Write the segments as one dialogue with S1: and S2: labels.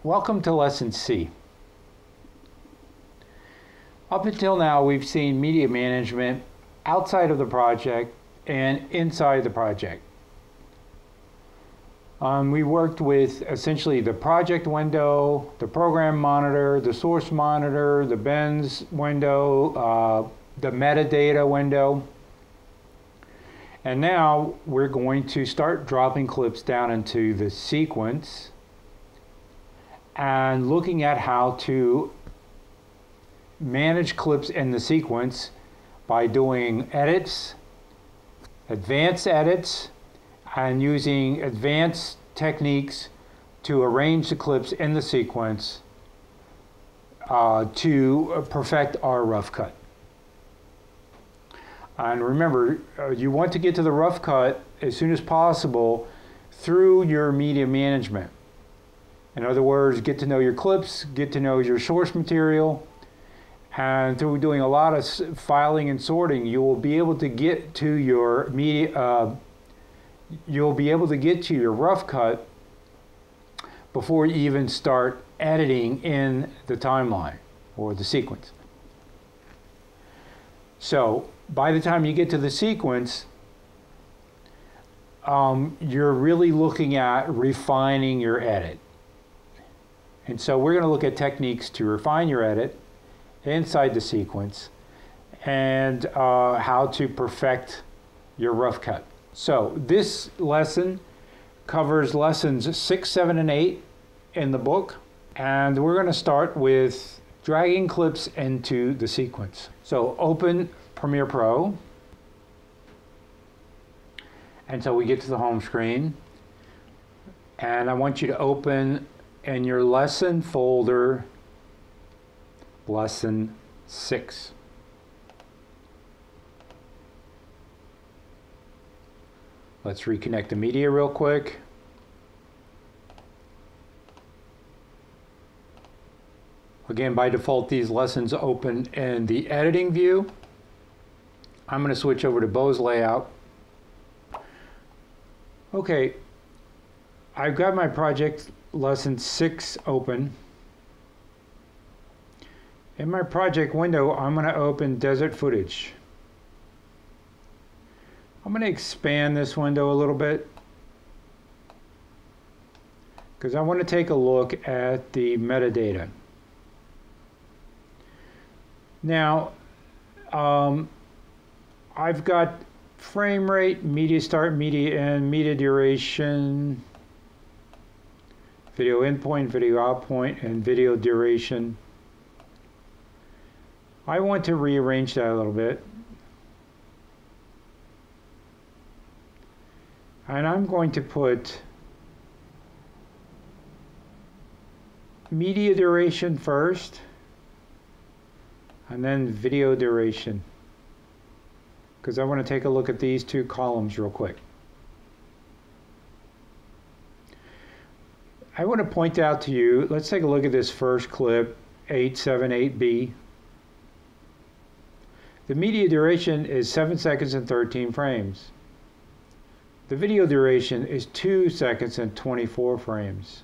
S1: Welcome to Lesson C. Up until now, we've seen media management outside of the project and inside the project. We worked with essentially the project window, the program monitor, the source monitor, the bins window, the metadata window. And now we're going to start dropping clips down into the sequence and looking at how to manage clips in the sequence by doing edits, advanced edits, and using advanced techniques to arrange the clips in the sequence to perfect our rough cut. And remember, you want to get to the rough cut as soon as possible through your media management. In other words, get to know your clips, get to know your source material, and through doing a lot of filing and sorting, you will be able to get to your media, you'll be able to get to your rough cut before you even start editing in the timeline or the sequence. So by the time you get to the sequence, you're really looking at refining your edit. And so we're going to look at techniques to refine your edit inside the sequence and how to perfect your rough cut. So this lesson covers lessons 6, 7, and 8 in the book. And we're going to start with dragging clips into the sequence. So open Premiere Pro until we get to the home screen. And I want you to open in your lesson folder, lesson 6. Let's reconnect the media real quick. Again, by default, these lessons open in the editing view. I'm going to switch over to Beau's layout. Okay, I've got my project lesson 6 open. In my project window, I'm going to open desert footage. I'm going to expand this window a little bit because I want to take a look at the metadata. Now, I've got frame rate, media start, media end, media duration, video in point, video out point, and video duration. I want to rearrange that a little bit. And I'm going to put media duration first, and then video duration, because I want to take a look at these two columns real quick. I want to point out to you, let's take a look at this first clip, 878B. The media duration is 7 seconds and 13 frames. The video duration is 2 seconds and 24 frames.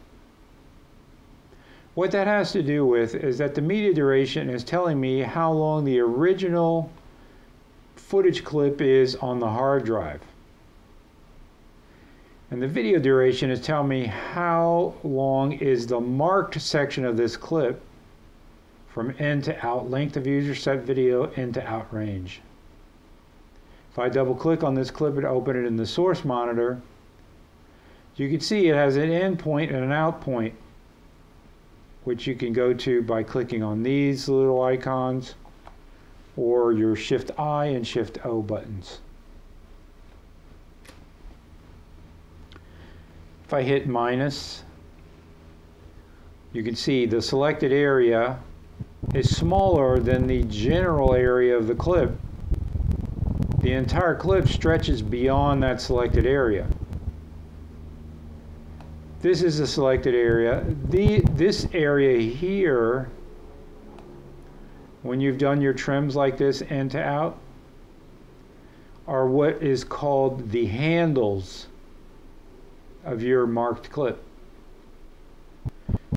S1: What that has to do with is that the media duration is telling me how long the original footage clip is on the hard drive. And the video duration is telling me how long is the marked section of this clip from in to out, length of user set video in to out range. If I double click on this clip and open it in the source monitor, you can see it has an in point and an out point, which you can go to by clicking on these little icons or your Shift I and Shift O buttons. If I hit minus, you can see the selected area is smaller than the general area of the clip. The entire clip stretches beyond that selected area. This is the selected area. This area here, when you've done your trims like this in to out, are what is called the handles of your marked clip.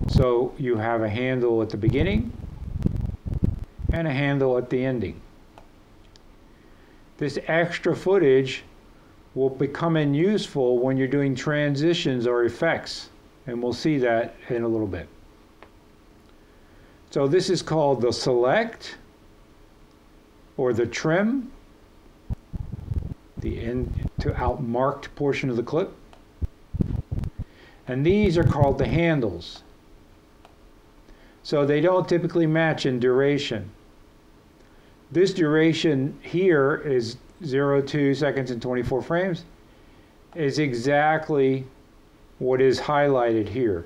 S1: So you have a handle at the beginning and a handle at the ending. This extra footage will become useful when you're doing transitions or effects, and we'll see that in a little bit. So this is called the select or the trim, the in to out marked portion of the clip. And these are called the handles. So they don't typically match in duration. This duration here is 0.2 seconds and 24 frames, is exactly what is highlighted here.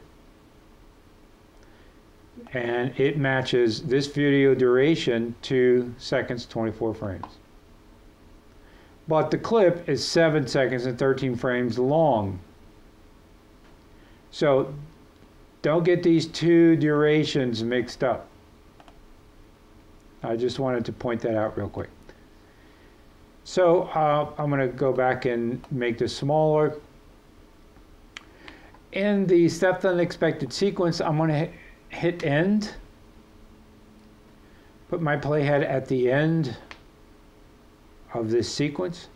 S1: And it matches this video duration 2 seconds, 24 frames. But the clip is 7 seconds and 13 frames long. So don't get these two durations mixed up. I just wanted to point that out real quick. So I'm going to go back and make this smaller. In the stepped unexpected sequence, I'm going to hit end. Put my playhead at the end of this sequence.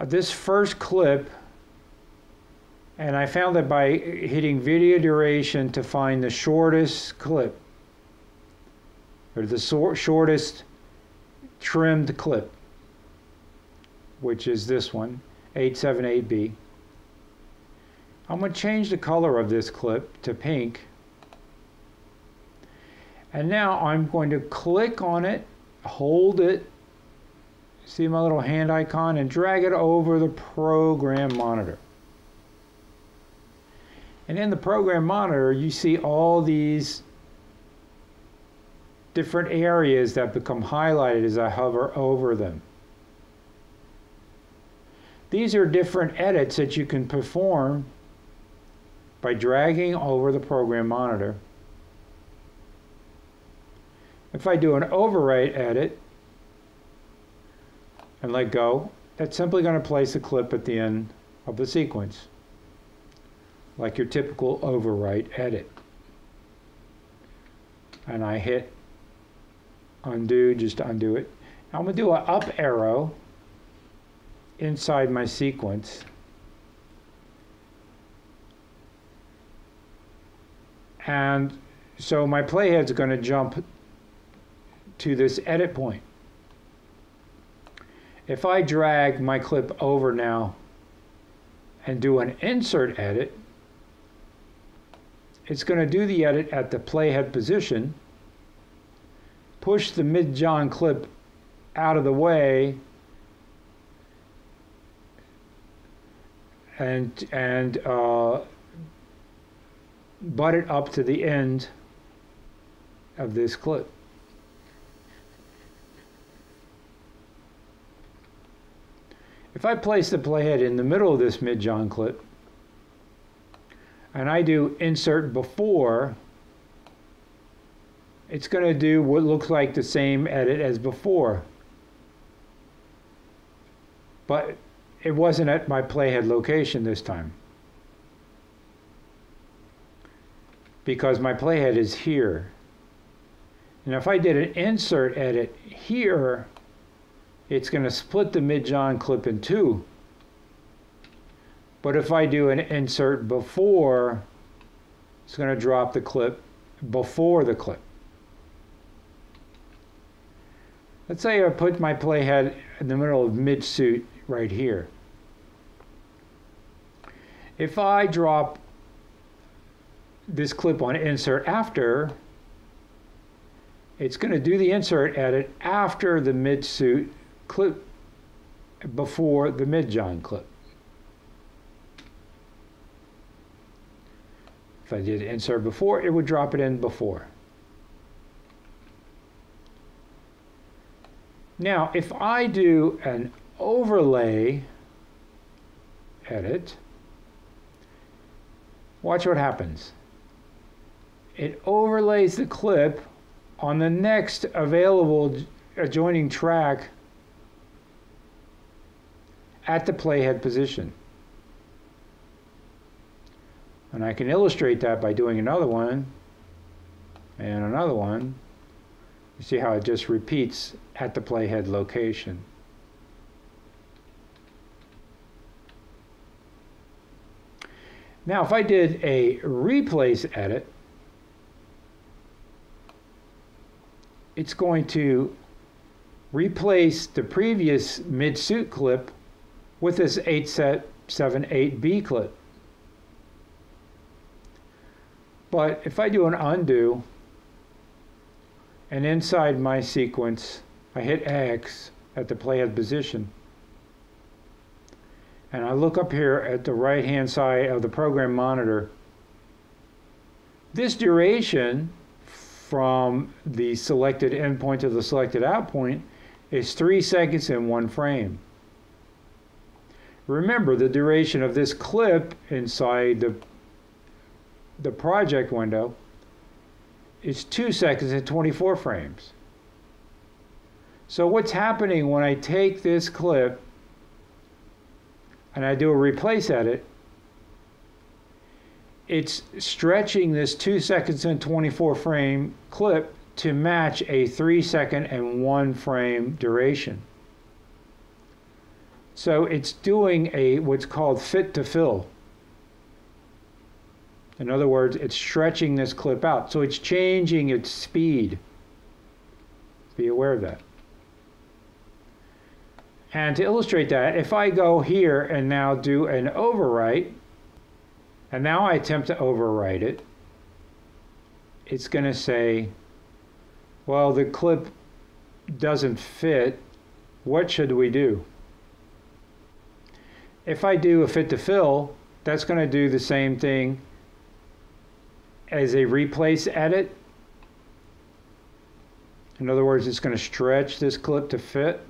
S1: This first clip, and I found that by hitting video duration to find the shortest clip, or the shortest trimmed clip, which is this one, 878B. I'm going to change the color of this clip to pink. And now I'm going to click on it, hold it, see my little hand icon, and drag it over the program monitor. And in the program monitor, you see all these different areas that become highlighted as I hover over them. These are different edits that you can perform by dragging over the program monitor. If I do an overwrite edit and let go, that's simply going to place a clip at the end of the sequence, like your typical overwrite edit. And I hit undo just to undo it. Now I'm going to do an up arrow inside my sequence. And so my playhead's going to jump to this edit point. If I drag my clip over now and do an insert edit, it's going to do the edit at the playhead position, push the mid-John clip out of the way, and butt it up to the end of this clip. If I place the playhead in the middle of this mid-John clip, and I do insert before, it's going to do what looks like the same edit as before. But it wasn't at my playhead location this time, because my playhead is here. And if I did an insert edit here, it's going to split the mid-John clip in two. But if I do an insert before, it's going to drop the clip before the clip. Let's say I put my playhead in the middle of mid-suit right here. If I drop this clip on insert after, it's going to do the insert edit after the mid-suit clip, before the mid-John clip. If I did insert before, it would drop it in before. Now, if I do an overlay edit, watch what happens. It overlays the clip on the next available adjoining track at the playhead position. And I can illustrate that by doing another one and another one. You see how it just repeats at the playhead location. Now if I did a replace edit, it's going to replace the previous mid-suit clip with this 878B clip. But if I do an undo, and inside my sequence, I hit X at the playhead position, and I look up here at the right-hand side of the program monitor, this duration from the selected endpoint to the selected out point is 3 seconds and 1 frame. Remember, the duration of this clip inside the project window is 2 seconds and 24 frames. So what's happening when I take this clip and I do a replace edit, it's stretching this 2 seconds and 24 frame clip to match a 3 second and 1 frame duration. So it's doing what's called fit to fill. In other words, it's stretching this clip out. So it's changing its speed. Be aware of that. And to illustrate that, if I go here and now do an overwrite, and now I attempt to overwrite it, it's going to say, well, the clip doesn't fit. What should we do? If I do a fit to fill, that's going to do the same thing as a replace edit. In other words, it's going to stretch this clip to fit.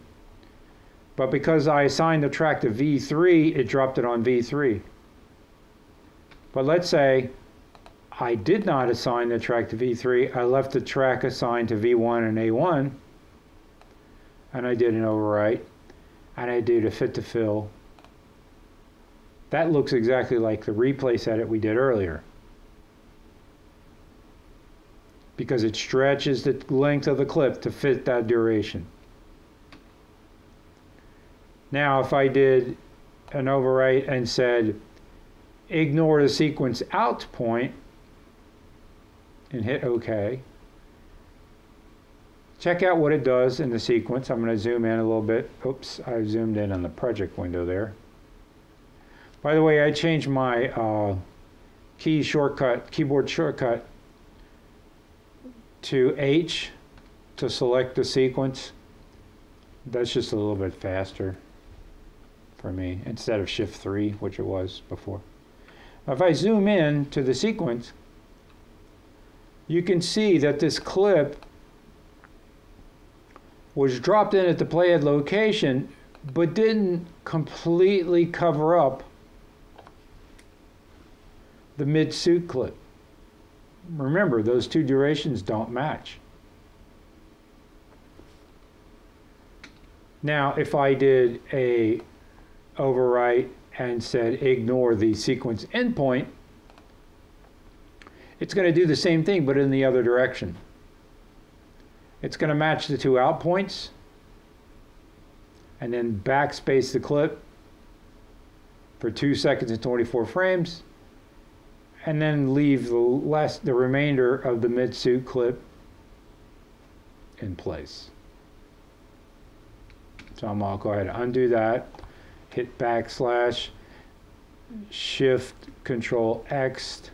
S1: But because I assigned the track to V3, it dropped it on V3. But let's say I did not assign the track to V3. I left the track assigned to V1 and A1. And I did an overwrite. And I did a fit to fill. That looks exactly like the replace edit we did earlier, because it stretches the length of the clip to fit that duration. Now if I did an overwrite and said ignore the sequence out point and hit OK, check out what it does in the sequence. I'm going to zoom in a little bit. Oops, I zoomed in on the project window there. By the way, I changed my keyboard shortcut to H to select the sequence. That's just a little bit faster for me, instead of Shift 3, which it was before. Now, if I zoom in to the sequence, you can see that this clip was dropped in at the playhead location, but didn't completely cover up the mid-suit clip. Remember, those two durations don't match. Now, if I did a overwrite and said ignore the sequence endpoint, it's going to do the same thing, but in the other direction. It's going to match the two out points and then backspace the clip for 2 seconds and 24 frames, and then leave the remainder of the mid-suit clip in place. So I'll go ahead and undo that, hit backslash, Shift Control X,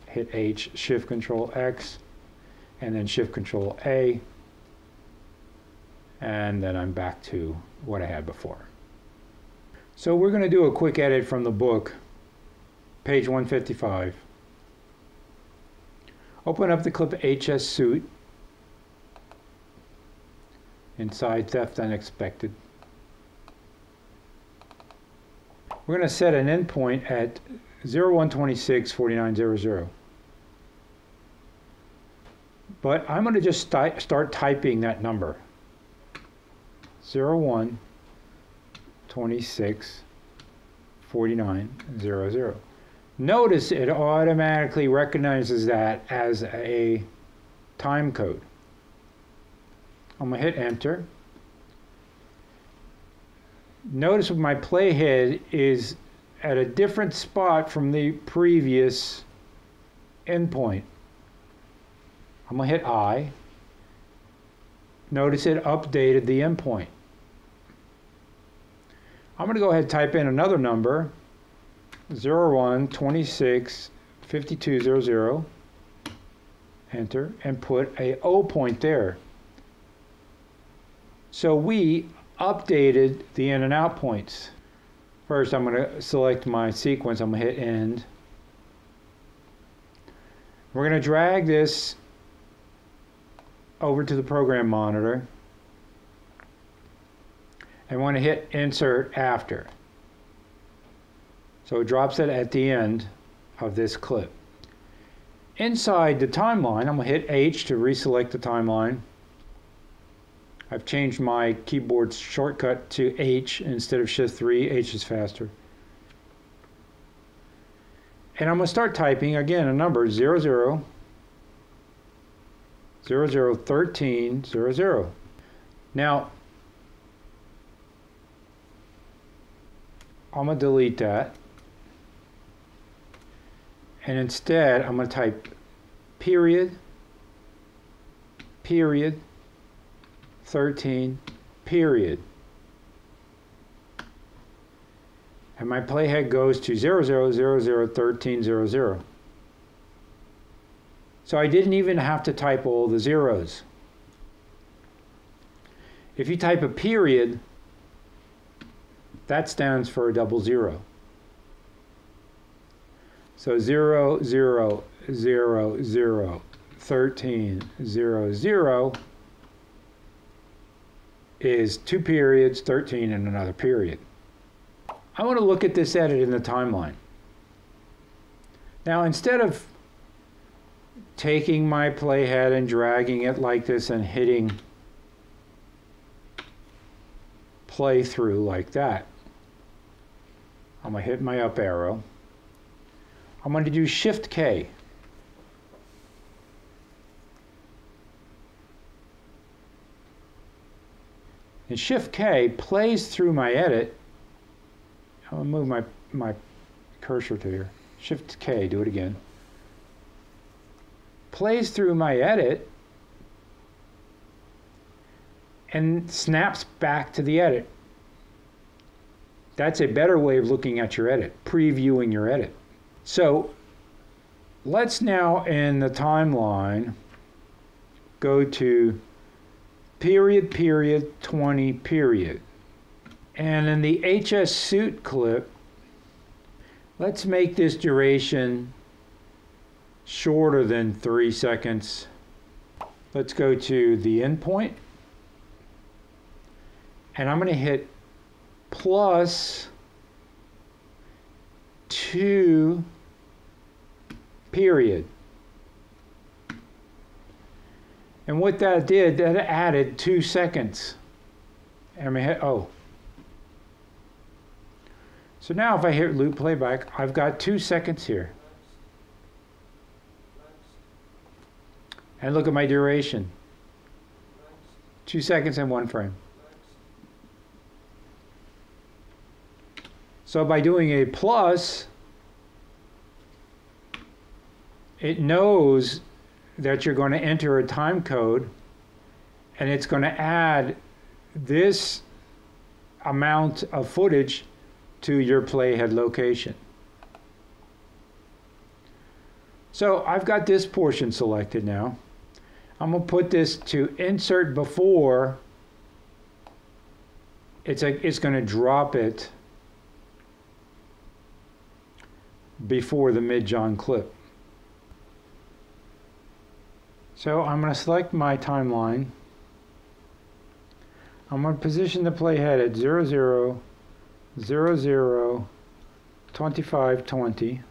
S1: hit H, Shift Control X, and then Shift Control A, and then I'm back to what I had before. So we're going to do a quick edit from the book, page 155. Open up the clip HS Suit inside Theft Unexpected. We're going to set an endpoint at 01264900. But I'm going to just start typing that number. 01264900. Notice it automatically recognizes that as a time code. I'm going to hit enter. Notice my playhead is at a different spot from the previous endpoint. I'm going to hit I. Notice it updated the endpoint. I'm going to go ahead and type in another number, 01265200, enter, and put a O point there. So we updated the in and out points. First, I'm going to select my sequence. I'm going to hit end. We're going to drag this over to the program monitor. And want to hit insert after. So it drops it at the end of this clip. Inside the timeline, I'm going to hit H to reselect the timeline. I've changed my keyboard shortcut to H instead of Shift 3. H is faster. And I'm going to start typing again a number 00 0013 00. Now, I'm going to delete that. And instead, I'm going to type period, 13, period. And my playhead goes to 00001300. So I didn't even have to type all the zeros. If you type a period, that stands for a double zero. So 00001300 is 2 periods, 13, and another period. I want to look at this edit in the timeline. Now, instead of taking my playhead and dragging it like this and hitting play through like that, I'm going to hit my up arrow. I'm going to do Shift K. And Shift K plays through my edit. I'll move my cursor to here. Shift K, do it again. Plays through my edit and snaps back to the edit. That's a better way of looking at your edit, previewing your edit. So let's now in the timeline go to period, 20, period. And in the HS suit clip, let's make this duration shorter than 3 seconds. Let's go to the endpoint. And I'm going to hit plus 2 period. And what that did, that added 2 seconds. And I'm going to hit O. So now if I hit loop playback, I've got 2 seconds here. And look at my duration. 2 seconds and 1 frame. So by doing a plus, it knows that you're going to enter a time code, and it's going to add this amount of footage to your playhead location. So I've got this portion selected now. I'm going to put this to insert before. It's going to drop it before the mid-John clip. So I'm going to select my timeline. I'm going to position the playhead at 0000 2520.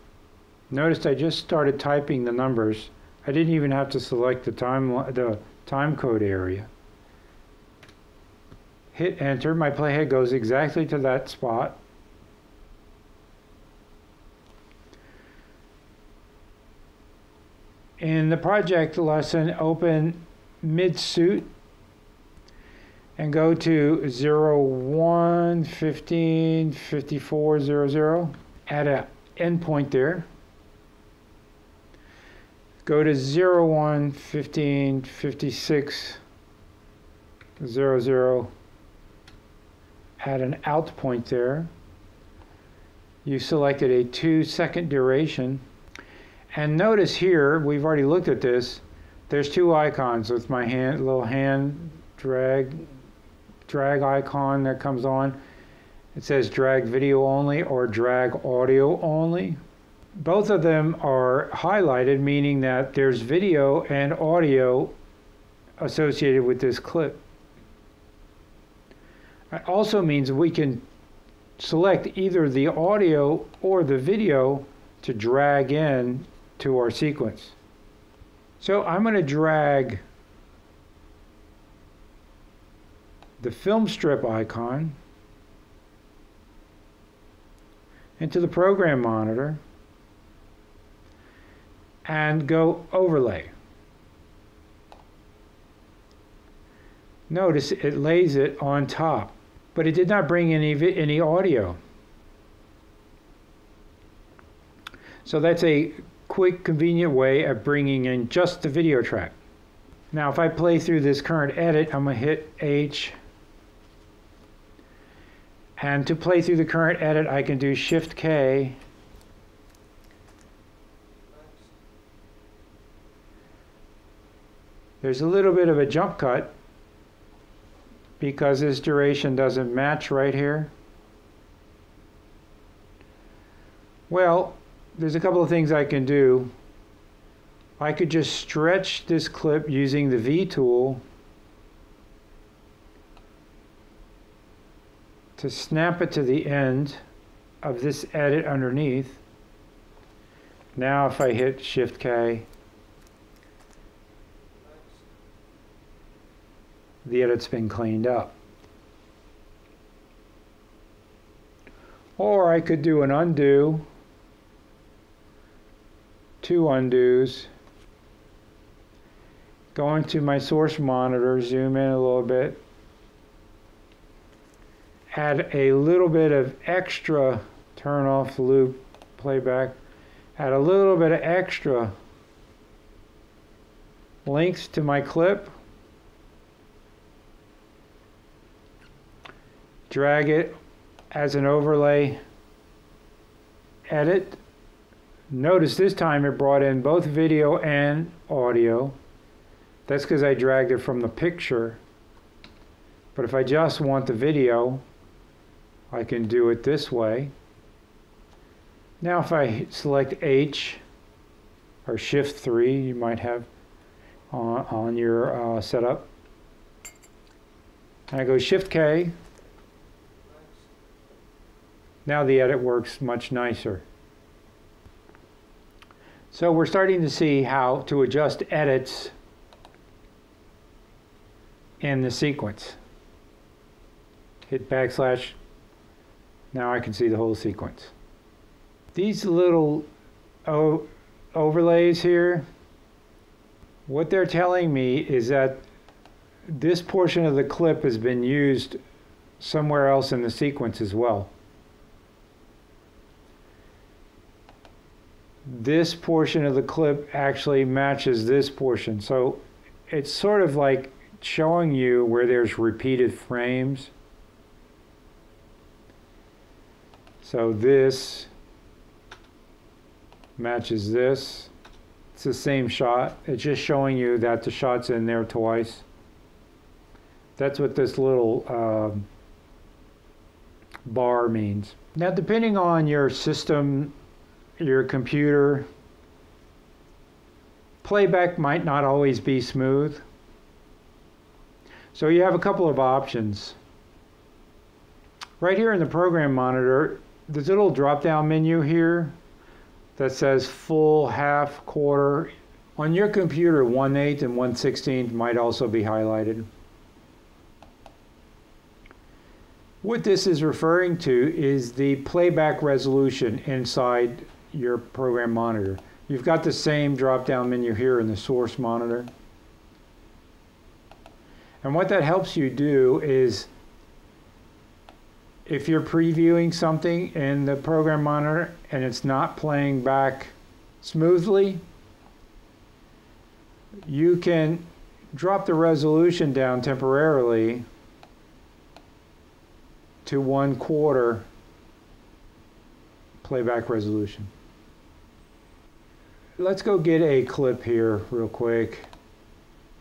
S1: Notice I just started typing the numbers. I didn't even have to select the time code area. Hit enter. My playhead goes exactly to that spot. In the project lesson, open mid-suit and go to 01, 15, 54, 00. Add an endpoint there. Go to 01, 15, 56, 00. Add an out point there. You selected a 2-second duration. And notice here, we've already looked at this, there's two icons with my hand, little hand drag icon that comes on. It says drag video only or drag audio only. Both of them are highlighted, meaning that there's video and audio associated with this clip. It also means we can select either the audio or the video to drag in to our sequence. So I'm going to drag the film strip icon into the program monitor and go overlay. Notice it lays it on top, but it did not bring any audio. So that's a quick, convenient way of bringing in just the video track. Now if I play through this current edit, I'm going to hit H. And to play through the current edit, I can do Shift K. There's a little bit of a jump cut because this duration doesn't match right here. Well, there's a couple of things I can do. I could just stretch this clip using the V tool to snap it to the end of this edit underneath. Now if I hit Shift K, the edit's been cleaned up. Or I could do an undo, 2 undos, go into my source monitor, zoom in a little bit, add a little bit of extra, turn off the loop playback, add a little bit of extra length to my clip, drag it as an overlay edit. Notice this time it brought in both video and audio. That's because I dragged it from the picture. But if I just want the video, I can do it this way. Now if I select H or Shift 3, you might have on your setup. And I go Shift K. Now the edit works much nicer. So we're starting to see how to adjust edits in the sequence. Hit backslash. Now I can see the whole sequence. These little overlays here, what they're telling me is that this portion of the clip has been used somewhere else in the sequence as well. This portion of the clip actually matches this portion. So it's sort of like showing you where there's repeated frames. So this matches this. It's the same shot. It's just showing you that the shot's in there twice. That's what this little bar means. Now, depending on your system, your computer, playback might not always be smooth. So you have a couple of options. Right here in the program monitor, there's a little drop-down menu here that says full, half, quarter. On your computer, 1/8 and 1/16 might also be highlighted. What this is referring to is the playback resolution inside your program monitor. You've got the same drop-down menu here in the source monitor. And what that helps you do is, if you're previewing something in the program monitor and it's not playing back smoothly, you can drop the resolution down temporarily to 1/4 playback resolution. Let's go get a clip here real quick,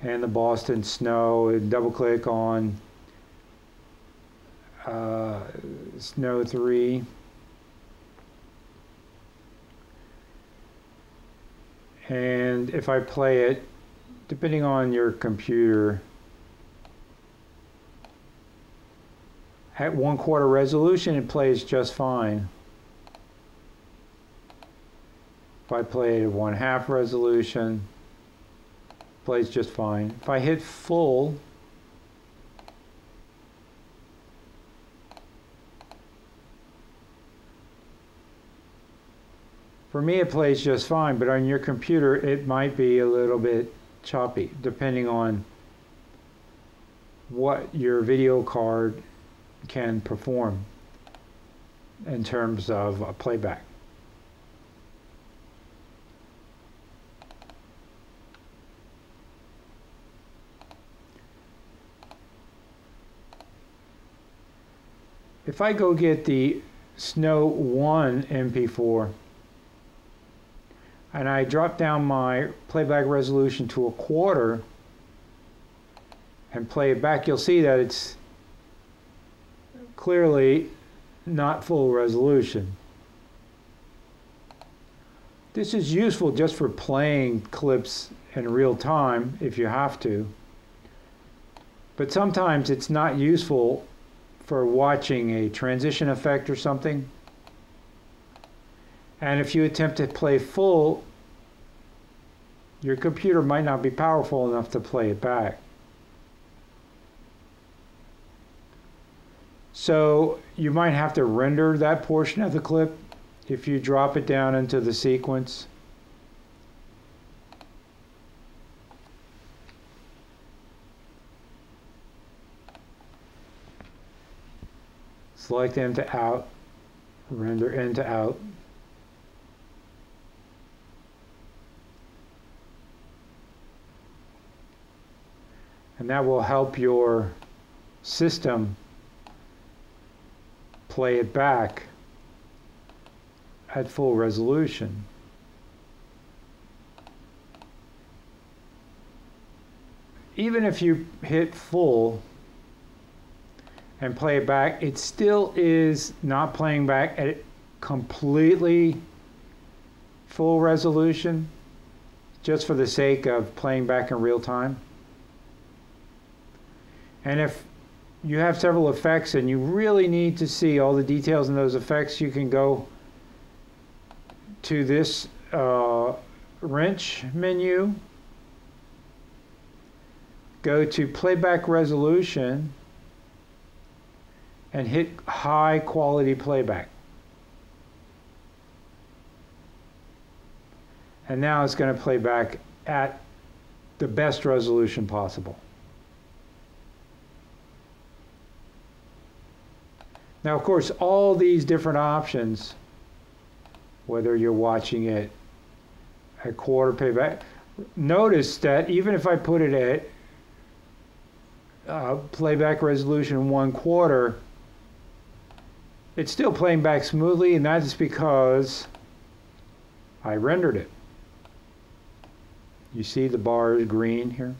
S1: and the Boston snow, and double click on snow 3. And if I play it, depending on your computer, at 1/4 resolution, it plays just fine. If I play it at 1/2 resolution, it plays just fine. If I hit full, for me it plays just fine, but on your computer it might be a little bit choppy, depending on what your video card can perform in terms of playback. If I go get the Snow 1 MP4 and I drop down my playback resolution to 1/4 and play it back, you'll see that it's clearly not full resolution. This is useful just for playing clips in real time if you have to, but sometimes it's not useful for watching a transition effect or something. And if you attempt to play full, your computer might not be powerful enough to play it back. So you might have to render that portion of the clip if you drop it down into the sequence. Select into out, render into out. And that will help your system play it back at full resolution. Even if you hit full and play it back, it still is not playing back at completely full resolution, just for the sake of playing back in real time. And if you have several effects and you really need to see all the details in those effects, you can go to this wrench menu, go to Playback Resolution, and hit High Quality Playback. And now it's going to play back at the best resolution possible. Now, of course, all these different options, whether you're watching it at 1/4 playback, notice that even if I put it at playback resolution 1/4, it's still playing back smoothly, and that is because I rendered it. You see the bar is green here?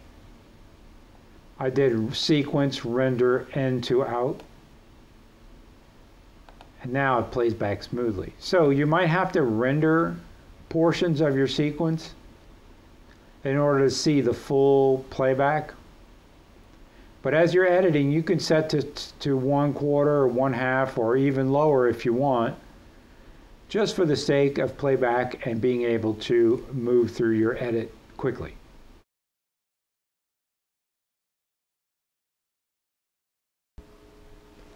S1: I did sequence render end to out. And now it plays back smoothly. So you might have to render portions of your sequence in order to see the full playback. But as you're editing, you can set to 1/4 or 1/2 or even lower if you want, just for the sake of playback and being able to move through your edit quickly.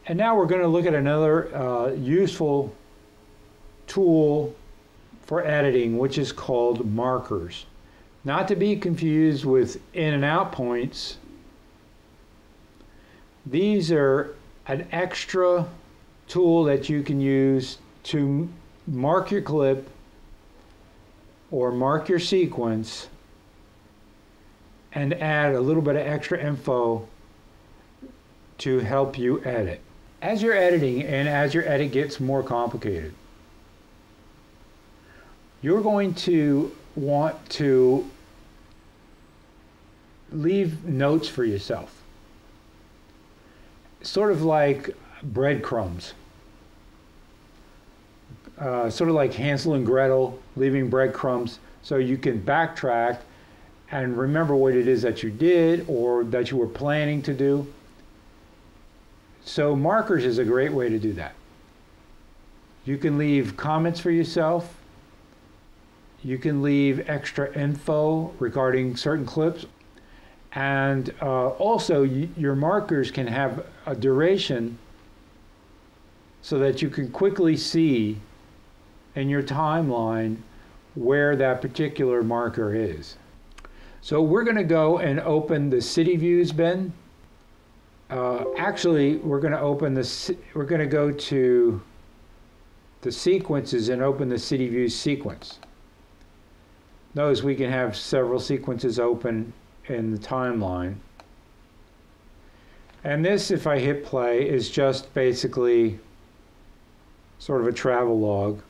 S1: And now we're going to look at another useful tool for editing, which is called markers. Not to be confused with in and out points. These are an extra tool that you can use to mark your clip or mark your sequence and add a little bit of extra info to help you edit. As you're editing and as your edit gets more complicated, you're going to want to leave notes for yourself. Sort of like breadcrumbs. Sort of like Hansel and Gretel leaving breadcrumbs so you can backtrack and remember what it is that you did or that you were planning to do. So markers is a great way to do that. You can leave comments for yourself. You can leave extra info regarding certain clips. And also your markers can have a duration so that you can quickly see in your timeline where that particular marker is. So we're going to go and open the city views bin. Actually, we're going to go to the sequences and open the city views sequence. Notice we can have several sequences open in the timeline. And this, if I hit play, is just basically sort of a travel log.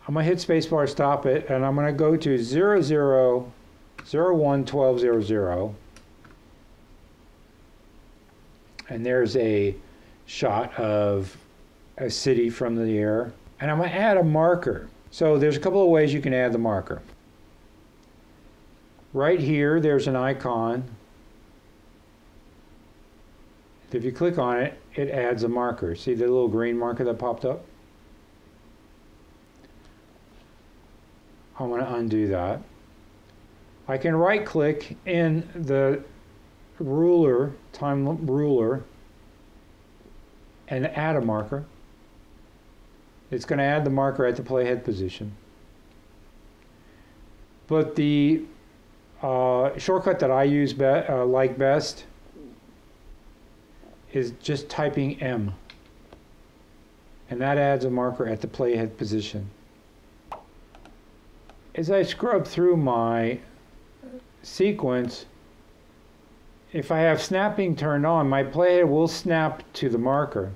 S1: I'm going to hit spacebar, stop it, and I'm going to go to 00011200. And there's a shot of a city from the air. And I'm going to add a marker. So there's a couple of ways you can add the marker. Right here, there's an icon. If you click on it, it adds a marker. See the little green marker that popped up? I'm going to undo that. I can right-click in the ruler, time ruler, and add a marker. It's going to add the marker at the playhead position. But the shortcut that I use like best is just typing M, and that adds a marker at the playhead position. As I scrub through my sequence, if I have snapping turned on, my playhead will snap to the marker.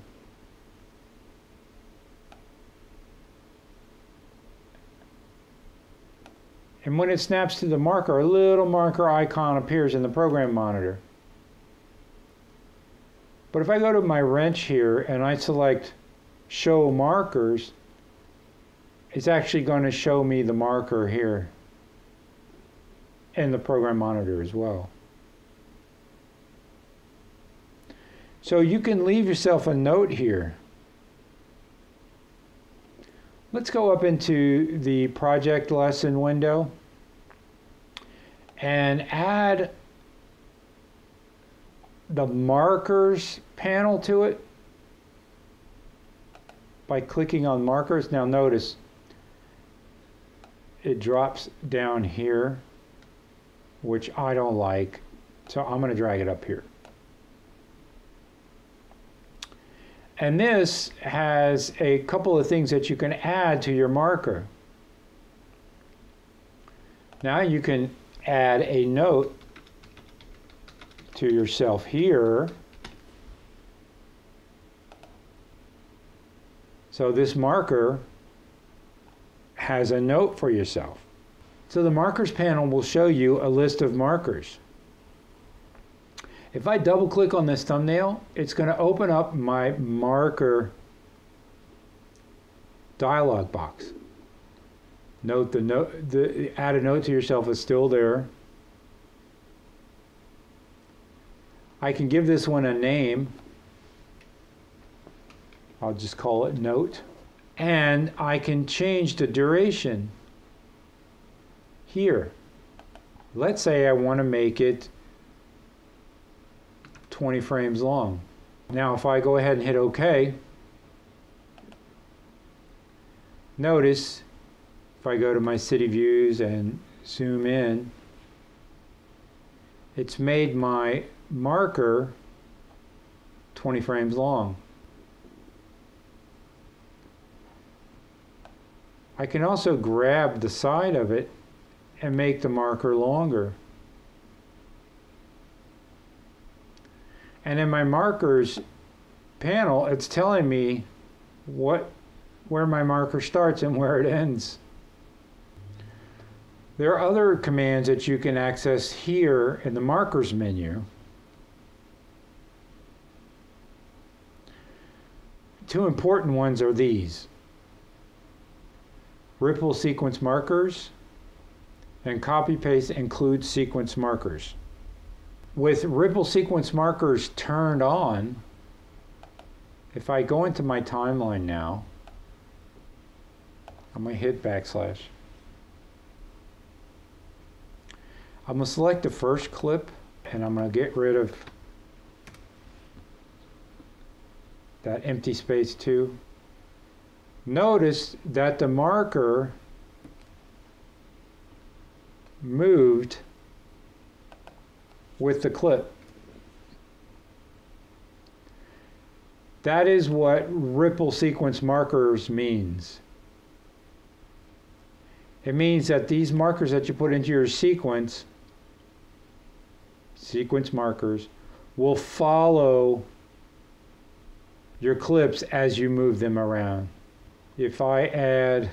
S1: And when it snaps to the marker, a little marker icon appears in the program monitor. But if I go to my wrench here and I select Show Markers, it's actually going to show me the marker here in the program monitor as well. So you can leave yourself a note here. Let's go up into the project lesson window and add the markers panel to it by clicking on markers. Now notice it drops down here, which I don't like, so I'm going to drag it up here. And this has a couple of things that you can add to your marker. Now you can add a note to yourself here. So this marker has a note for yourself. So the markers panel will show you a list of markers. If I double click on this thumbnail, it's going to open up my marker dialog box. Note the add a note to yourself is still there. I can give this one a name. I'll just call it note. And I can change the duration here. Let's say I want to make it 20 frames long. Now if I go ahead and hit OK, notice If I go to my city views and zoom in, it's made my marker 20 frames long. I can also grab the side of it and make the marker longer. And in my markers panel, it's telling me where my marker starts and where it ends. There are other commands that you can access here in the markers menu. Two important ones are these: ripple sequence markers and copy paste include sequence markers. With ripple sequence markers turned on, if I go into my timeline now, I'm going to hit backslash. I'm going to select the first clip and I'm going to get rid of that empty space too. Notice that the marker moved with the clip. That is what ripple sequence markers means. It means that these markers that you put into your sequence markers, will follow your clips as you move them around. If I add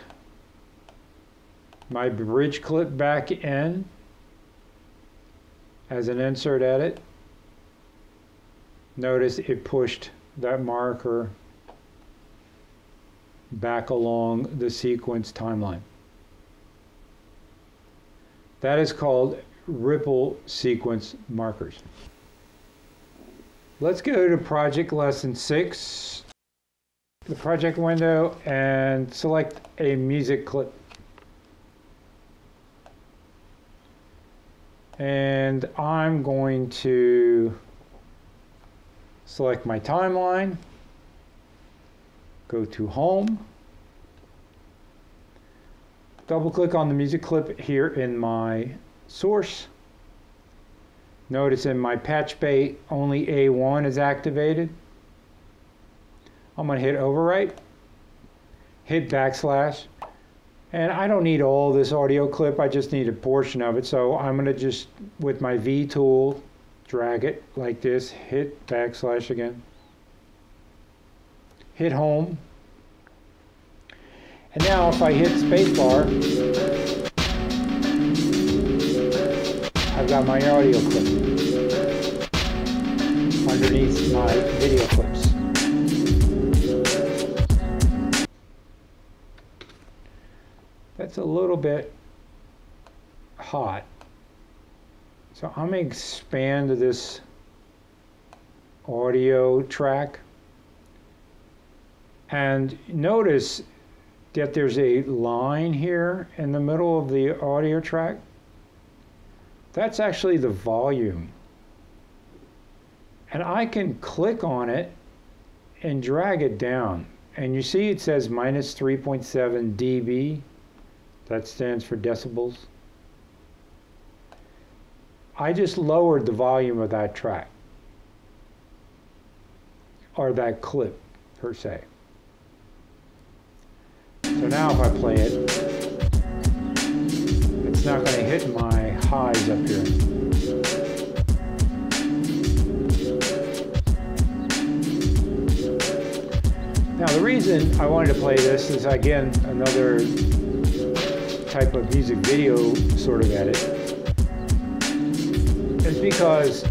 S1: my bridge clip back in as an insert edit, notice it pushed that marker back along the sequence timeline. That is called ripple sequence markers. Let's go to project lesson 6, the project window, and select a music clip. And I'm going to select my timeline, go to home, double click on the music clip here in my source. Notice in my patch bay only A1 is activated. I'm going to hit overwrite, hit backslash, and I don't need all this audio clip, I just need a portion of it. So I'm going to just, with my V tool, drag it like this, hit backslash again, hit home, and now if I hit spacebar, I've got my audio clip underneath my video clips. That's a little bit hot. So I'm going to expand this audio track. And notice that there's a line here in the middle of the audio track. That's actually the volume. And I can click on it and drag it down. And you see it says minus 3.7 dB. That stands for decibels. I just lowered the volume of that track, or that clip per se. So now if I play it, it's not going to hit my highs up here. Now the reason I wanted to play this is, again, another type of music video sort of edit, is because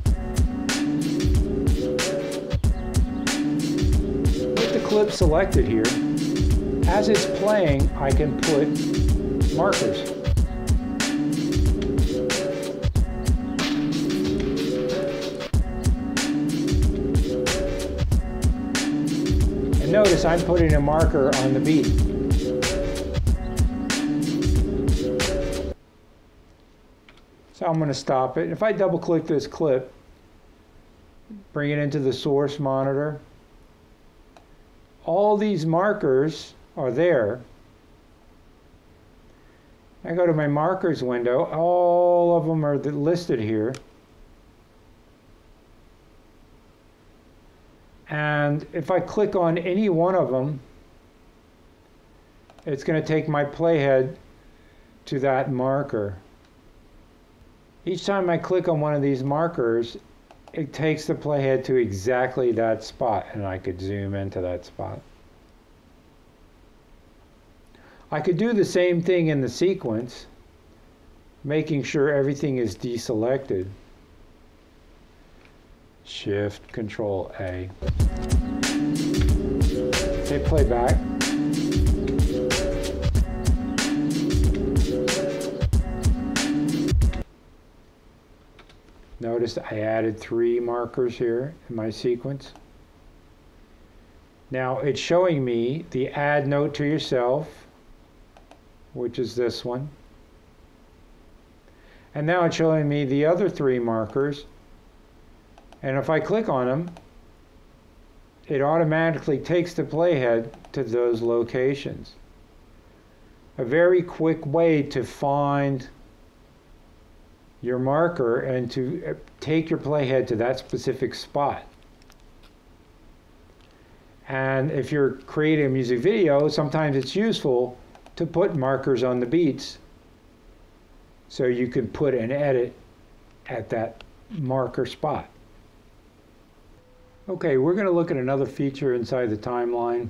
S1: with the clip selected here, as it's playing, I can put markers. And notice I'm putting a marker on the beat. So I'm going to stop it. If I double click this clip, bring it into the source monitor, all these markers are there, I go to my markers window, all of them are listed here. And if I click on any one of them, it's going to take my playhead to that marker. Each time I click on one of these markers, it takes the playhead to exactly that spot, and I could zoom into that spot. I could do the same thing in the sequence, making sure everything is deselected. Shift, Control A. Hit playback. Notice I added 3 markers here in my sequence. Now it's showing me the add note to yourself, which is this one. And now it's showing me the other 3 markers. And if I click on them, it automatically takes the playhead to those locations. A very quick way to find your marker and to take your playhead to that specific spot. And if you're creating a music video, sometimes it's useful to put markers on the beats so you can put an edit at that marker spot. Okay, we're going to look at another feature inside the timeline.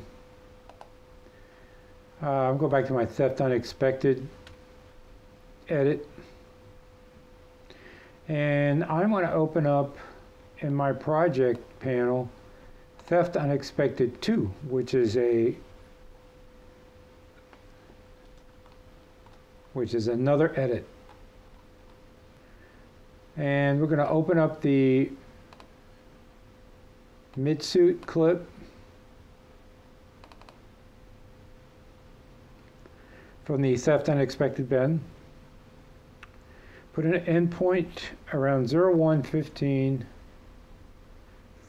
S1: I'll go back to my Theft Unexpected edit. And I'm going to open up in my project panel Theft Unexpected 2, which is another edit. And we're going to open up the mid-suit clip from the Theft Unexpected bin. Put an endpoint around 0115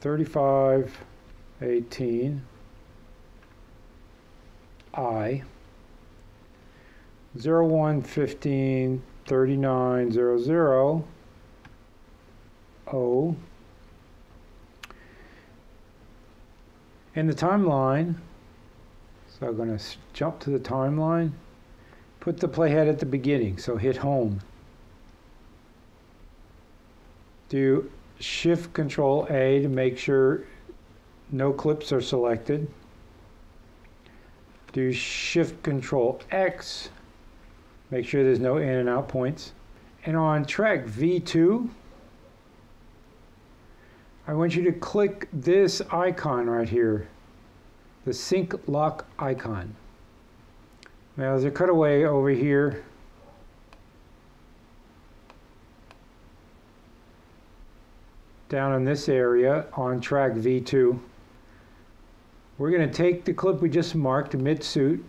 S1: 35 18 I 0115 3900 O. In the timeline, so I'm going to jump to the timeline, put the playhead at the beginning, so hit home. Do Shift Control A to make sure no clips are selected. Do Shift Control X, make sure there's no in and out points. And on track V2, I want you to click this icon right here, the sync lock icon. Now there's a cutaway over here. Down in this area on track V2. We're going to take the clip we just marked, mid-suit,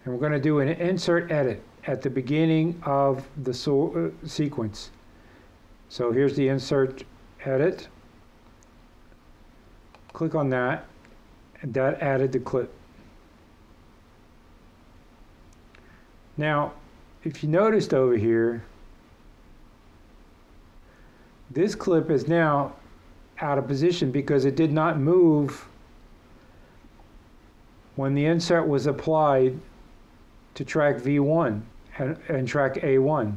S1: and we're going to do an insert edit at the beginning of the sequence. So here's the insert edit. Click on that, and that added the clip. Now, if you noticed over here, this clip is now out of position because it did not move when the insert was applied to track V1 and track A1.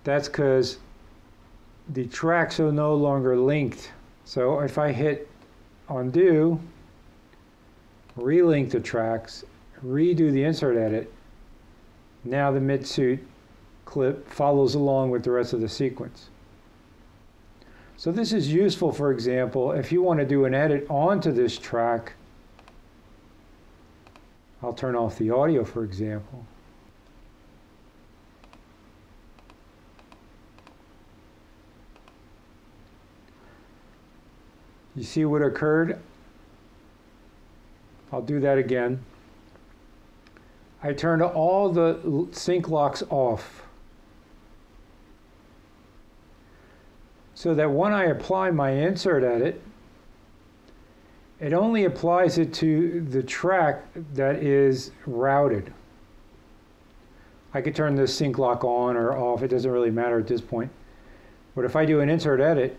S1: That's because the tracks are no longer linked. So if I hit undo, relink the tracks, redo the insert edit, now the mid-suit clip follows along with the rest of the sequence. So this is useful, for example, if you want to do an edit onto this track. I'll turn off the audio, for example. You see what occurred? I'll do that again. I turned all the sync locks off so that when I apply my insert edit, it only applies it to the track that is routed. I could turn this sync lock on or off. It doesn't really matter at this point. But if I do an insert edit,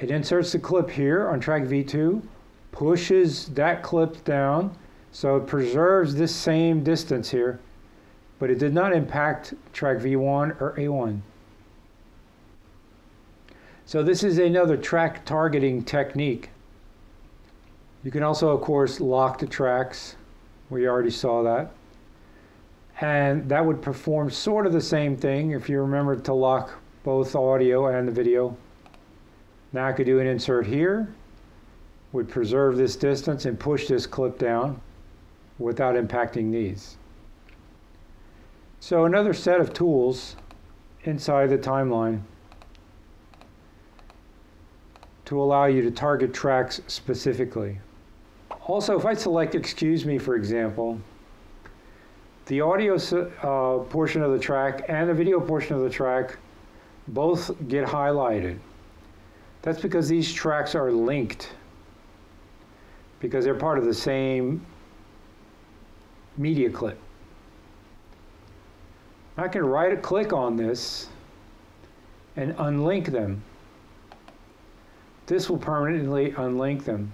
S1: it inserts the clip here on track V2, pushes that clip down, so it preserves this same distance here, but it did not impact track V1 or A1. So this is another track targeting technique. You can also, of course, lock the tracks. We already saw that. And that would perform sort of the same thing if you remember to lock both audio and the video. Now I could do an insert here, would preserve this distance and push this clip down without impacting these. So another set of tools inside the timeline to allow you to target tracks specifically. Also, if I select Excuse Me, for example, the audio portion of the track and the video portion of the track both get highlighted. That's because these tracks are linked, because they're part of the same media clip. I can right-click on this and unlink them. This will permanently unlink them.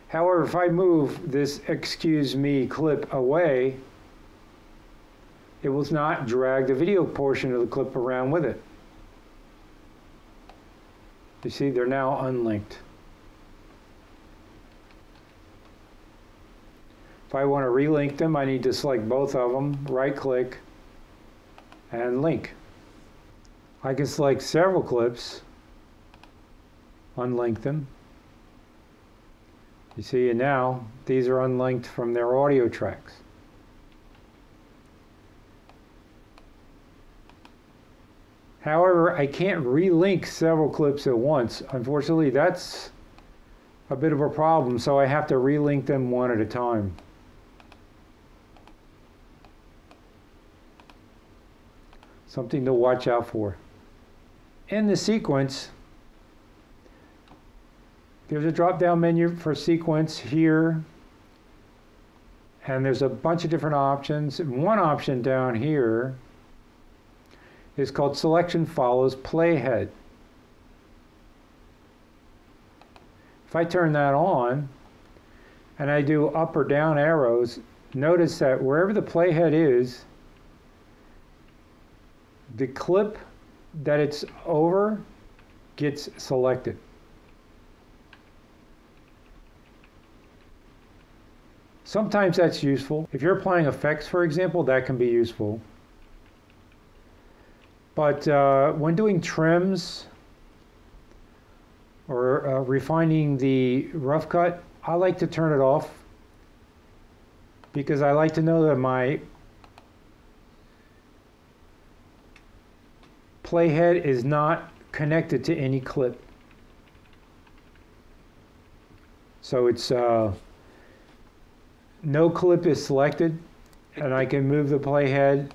S1: However, if I move this Excuse Me clip away, it will not drag the video portion of the clip around with it. You see, they're now unlinked. If I want to relink them, I need to select both of them, right-click, and link. I can select several clips, unlink them. You see, and now these are unlinked from their audio tracks. However, I can't relink several clips at once. Unfortunately, that's a bit of a problem, so I have to relink them one at a time. Something to watch out for. In the sequence, there's a drop-down menu for sequence here, and there's a bunch of different options. And one option down here is called Selection Follows Playhead. If I turn that on and I do up or down arrows, notice that wherever the playhead is, the clip that it's over gets selected. Sometimes that's useful. If you're applying effects, for example, that can be useful. But when doing trims or refining the rough cut, I like to turn it off because I like to know that my playhead is not connected to any clip. So it's no clip is selected, and I can move the playhead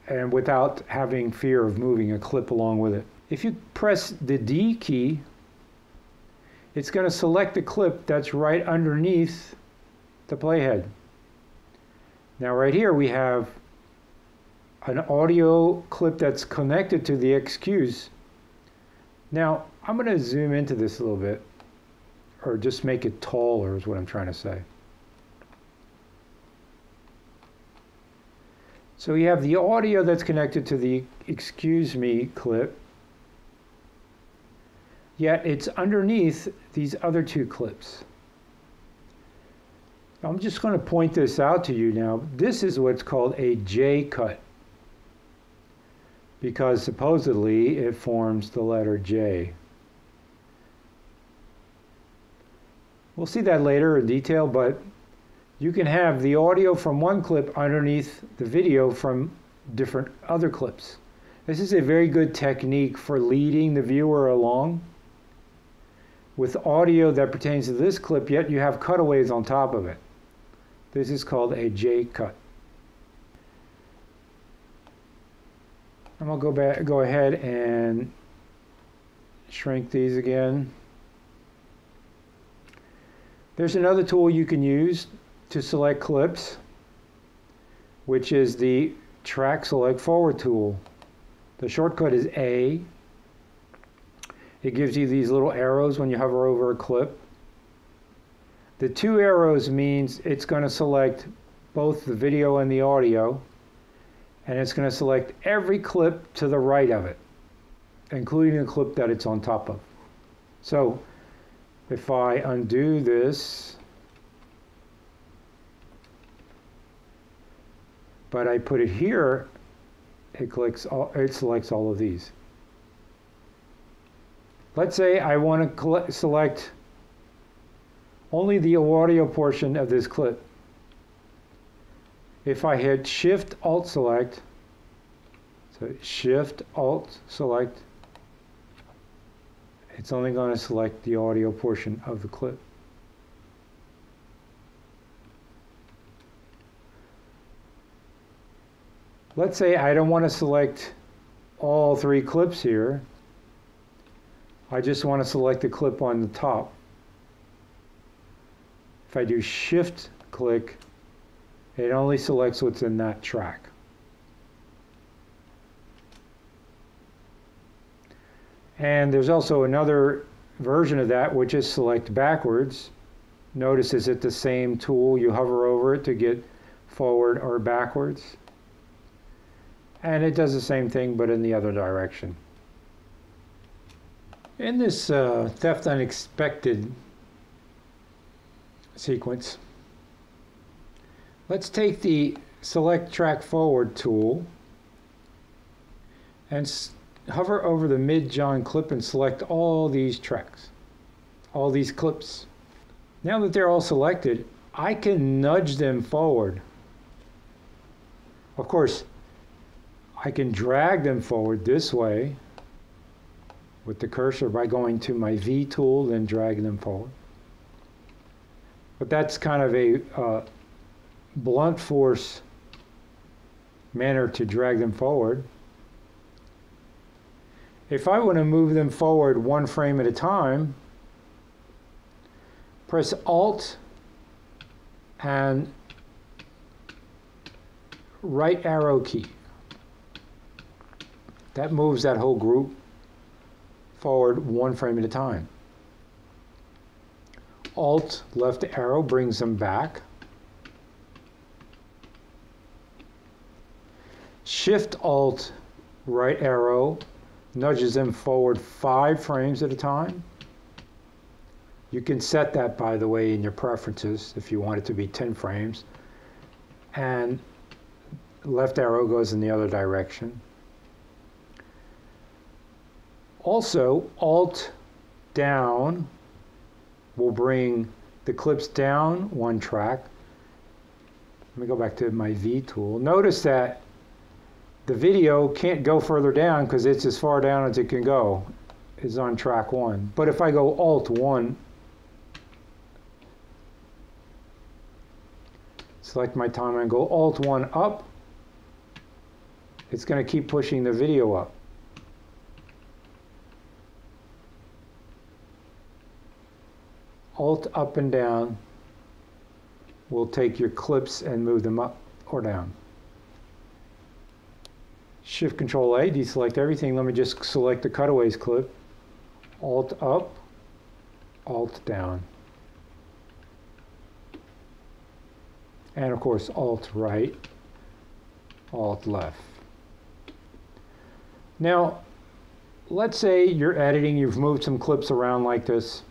S1: and without having fear of moving a clip along with it. If you press the D key, it's going to select the clip that's right underneath the playhead. Now right here we have an audio clip that's connected to the excuse. Now I'm going to zoom into this a little bit, or just make it taller is what I'm trying to say. So you have the audio that's connected to the Excuse Me clip, yet it's underneath these other two clips. I'm just going to point this out to you now. This is what's called a J cut, because supposedly it forms the letter J. We'll see that later in detail, but you can have the audio from one clip underneath the video from different other clips. This is a very good technique for leading the viewer along with audio that pertains to this clip, yet you have cutaways on top of it. This is called a J cut. I'm going to go ahead and shrink these again. There's another tool you can use to select clips which is the track select forward tool. The shortcut is A. It gives you these little arrows when you hover over a clip. The 2 arrows means it's going to select both the video and the audio, and it's going to select every clip to the right of it, including the clip that it's on top of. So if I undo this, but I put it here, it selects all of these. Let's say I want to select only the audio portion of this clip. If I hit Shift Alt Select, so Shift Alt Select, it's only going to select the audio portion of the clip. Let's say I don't want to select all 3 clips here. I just want to select the clip on the top. If I do Shift click, it only selects what's in that track. And there's also another version of that, which is select backwards. Notice, is it the same tool? You hover over it to get forward or backwards. And it does the same thing, but in the other direction. In this Theft Unexpected sequence, let's take the Select Track Forward tool and hover over the mid-John clip and select all these tracks, all these clips. Now that they're all selected, I can nudge them forward. Of course, I can drag them forward this way with the cursor by going to my V tool, then drag them forward. But that's kind of a blunt force manner to drag them forward. If I want to move them forward 1 frame at a time, press Alt and right arrow key. That moves that whole group forward 1 frame at a time. Alt left arrow brings them back. Shift Alt right arrow nudges them forward 5 frames at a time. You can set that, by the way, in your preferences if you want it to be 10 frames. And left arrow goes in the other direction. Also, Alt down will bring the clips down 1 track. Let me go back to my V tool. Notice that the video can't go further down because it's as far down as it can go. It's on track 1. But if I go Alt 1, select my timeline and go Alt 1 up, it's going to keep pushing the video up. Alt up and down will take your clips and move them up or down. Shift Control A, deselect everything. Let me just select the cutaways clip. Alt up, Alt down. And of course, Alt right, Alt left. Now, let's say you're editing, you've moved some clips around like this.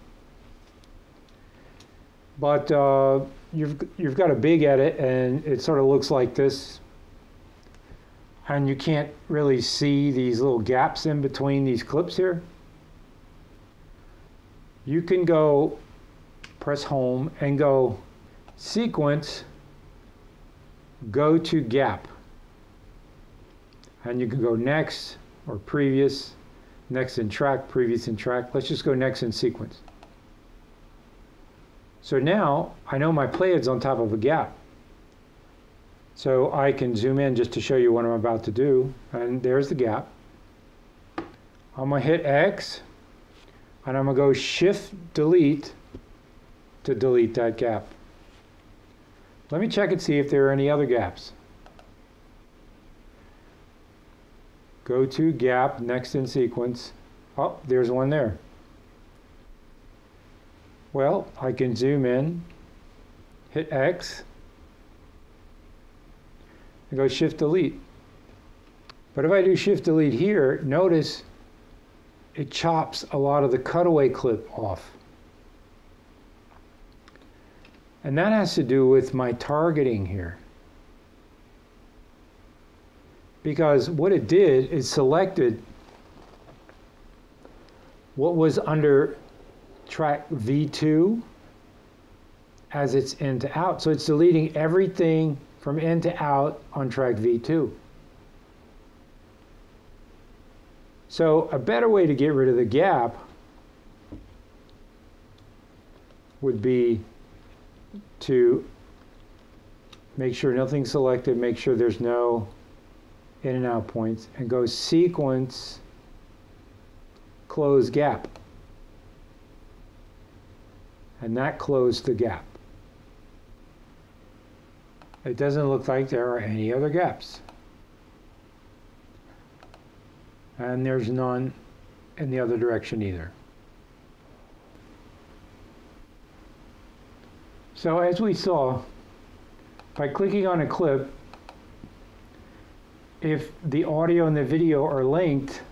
S1: But you've got a big edit and it sort of looks like this. And you can't really see these little gaps in between these clips here. You can go, press Home and go Sequence, go to Gap. And you can go Next or Previous, Next in Track, Previous in Track. Let's just go Next in Sequence. So now I know my playhead's on top of a gap. So I can zoom in just to show you what I'm about to do. And there's the gap. I'm going to hit X and I'm going to go Shift Delete to delete that gap. Let me check and see if there are any other gaps. go to gap, next in sequence. Oh, there's one there. Well, I can zoom in, hit X, and go Shift Delete. But if I do Shift Delete here, notice it chops a lot of the cutaway clip off. And that has to do with my targeting here. Because what it did is selected what was under track V2 as its in to out. So it's deleting everything from in to out on track V2. So a better way to get rid of the gap would be to make sure nothing's selected, make sure there's no in and out points, and go sequence, close gap. And that closed the gap. It doesn't look like there are any other gaps. And there's none in the other direction either. So as we saw, by clicking on a clip, if the audio and the video are linked,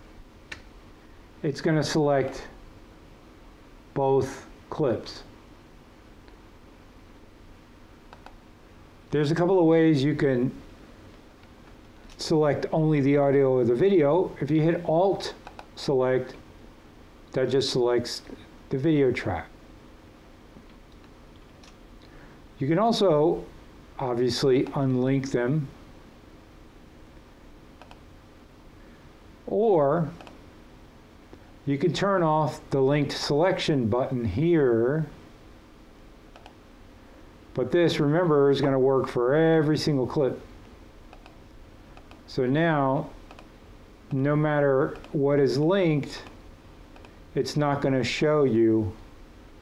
S1: it's going to select both clips. There's a couple of ways you can select only the audio or the video. If you hit Alt select, that just selects the video track. You can also obviously unlink them, or you can turn off the linked selection button here. But this, remember, is going to work for every single clip. So now, no matter what is linked, it's not going to show you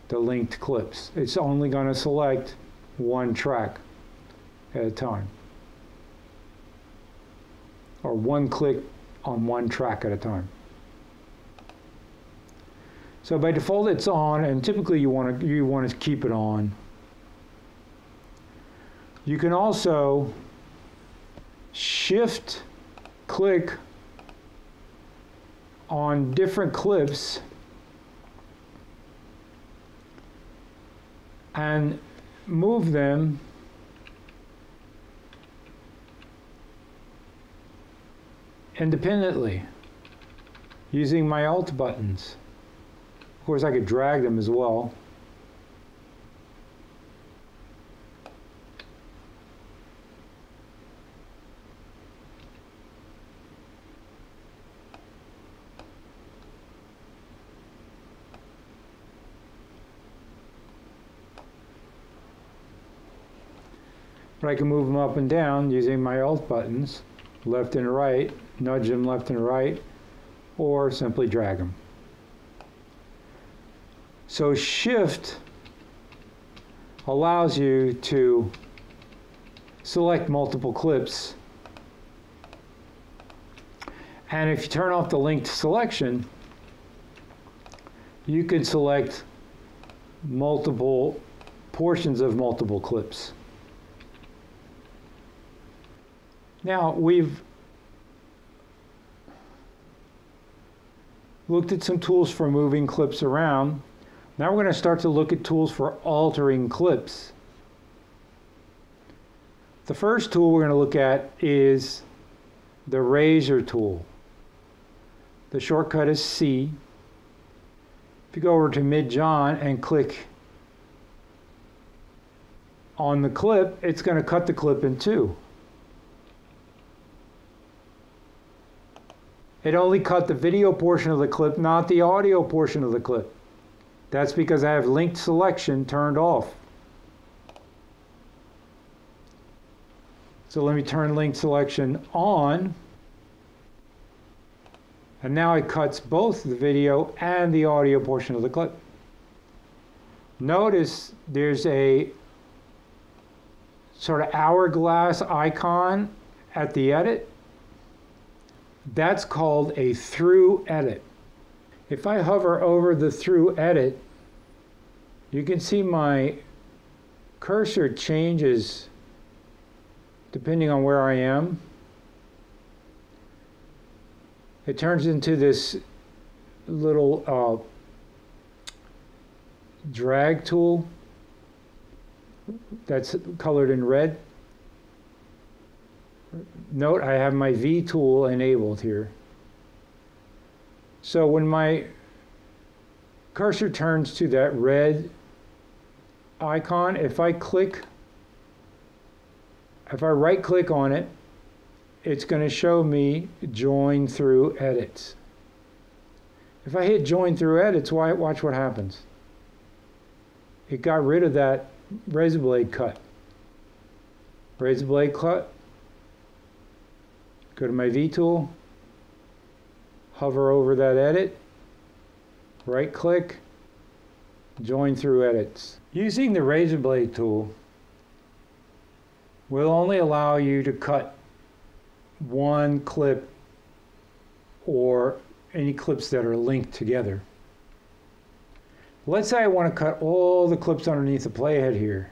S1: the linked clips. It's only going to select one track at a time, or one click on one track at a time. So by default it's on, and typically you want to keep it on. You can also shift click on different clips and move them independently using my Alt buttons. Of course, I could drag them as well. But I can move them up and down using my Alt buttons, left and right, nudge them left and right, or simply drag them. So Shift allows you to select multiple clips. And if you turn off the linked selection, you can select multiple portions of multiple clips. Now, we've looked at some tools for moving clips around. Now we're going to start to look at tools for altering clips. The first tool we're going to look at is the razor tool. The shortcut is C. If you go over to Mid-John and click on the clip, it's going to cut the clip in two. It only cut the video portion of the clip, not the audio portion of the clip. That's because I have linked selection turned off. So let me turn linked selection on. And now it cuts both the video and the audio portion of the clip. Notice there's a sort of hourglass icon at the edit. That's called a through edit. If I hover over the through edit, you can see my cursor changes depending on where I am. It turns into this little drag tool that's colored in red. Note I have my V tool enabled here. So when my cursor turns to that red icon, if I right click on it, it's going to show me join through edits. If I hit join through edits, watch what happens. It got rid of that razor blade cut. Razor blade cut. Go to my V tool, hover over that edit, right click, join through edits. Using the razor blade tool will only allow you to cut one clip or any clips that are linked together. Let's say I want to cut all the clips underneath the playhead here.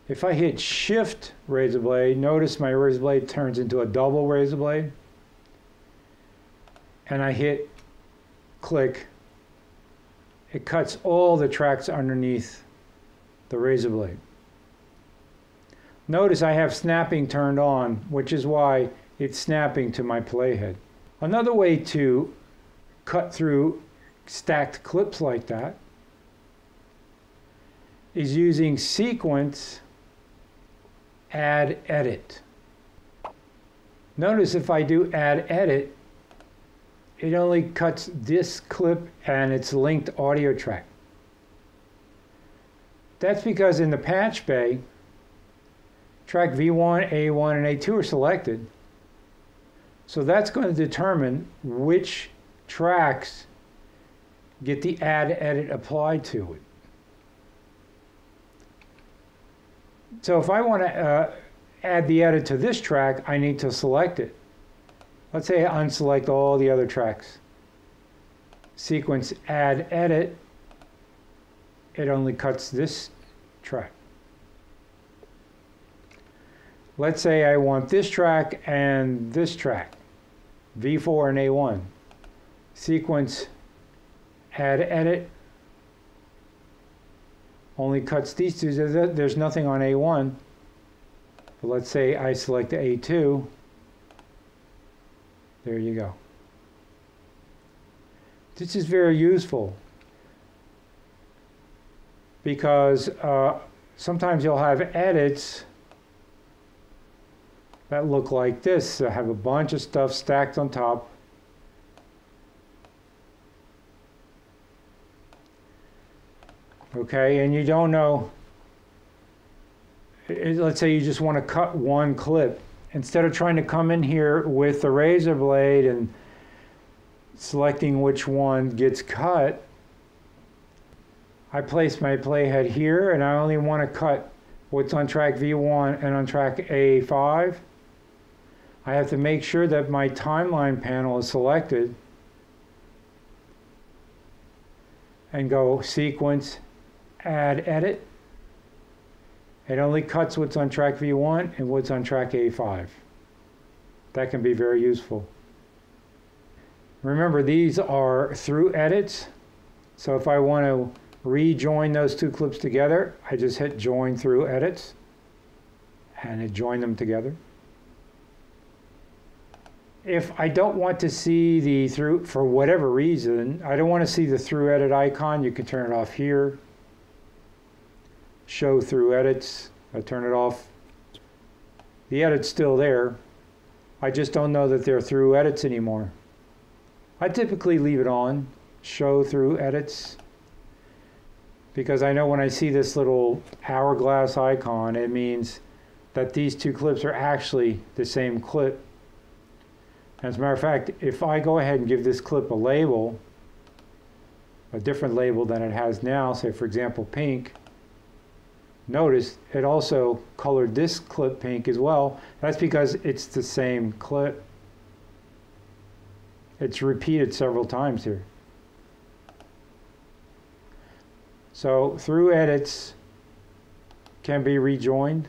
S1: If I hit Shift razor blade, notice my razor blade turns into a double razor blade. And I hit click, it cuts all the tracks underneath the razor blade. Notice I have snapping turned on, which is why it's snapping to my playhead. Another way to cut through stacked clips like that is using sequence add edit. Notice if I do add edit, it only cuts this clip and its linked audio track. That's because in the patch bay, track V1, A1, and A2 are selected. So that's going to determine which tracks get the add edit applied to it. So if I want to add the edit to this track, I need to select it. Let's say I unselect all the other tracks. Sequence add edit, it only cuts this track. Let's say I want this track and this track, V4 and A1. Sequence add edit only cuts these two. There's nothing on A1. But let's say I select A2. There you go. This is very useful because sometimes you'll have edits that look like this. I have a bunch of stuff stacked on top. Okay, and you don't know, let's say you just want to cut one clip. Instead of trying to come in here with the razor blade and selecting which one gets cut, I place my playhead here and I only want to cut what's on track V1 and on track A5. I have to make sure that my timeline panel is selected and go sequence, add edit. It only cuts what's on track V1 and what's on track A5. That can be very useful. Remember, these are through edits. So if I want to rejoin those two clips together, I just hit join through edits and it joined them together. If I don't want to see the through, for whatever reason, I don't want to see the through edit icon, you can turn it off here. Show through edits, I turn it off. The edit's still there. I just don't know that they're through edits anymore. I typically leave it on, show through edits, because I know when I see this little hourglass icon, it means that these two clips are actually the same clip. As a matter of fact, if I go ahead and give this clip a label, a different label than it has now, say for example pink, notice it also colored this clip pink as well. That's because it's the same clip. It's repeated several times here. So through edits can be rejoined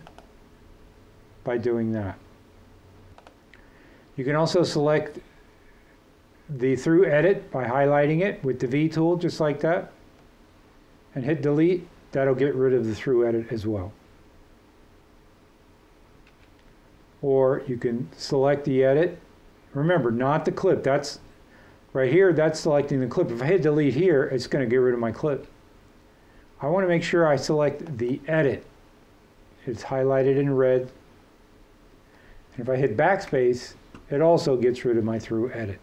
S1: by doing that. You can also select the through edit by highlighting it with the V tool, just like that, and hit delete. That'll get rid of the through edit as well. Or you can select the edit. Remember, not the clip. That's right here, that's selecting the clip. If I hit delete here, it's going to get rid of my clip. I want to make sure I select the edit. It's highlighted in red. And if I hit backspace, it also gets rid of my through edit.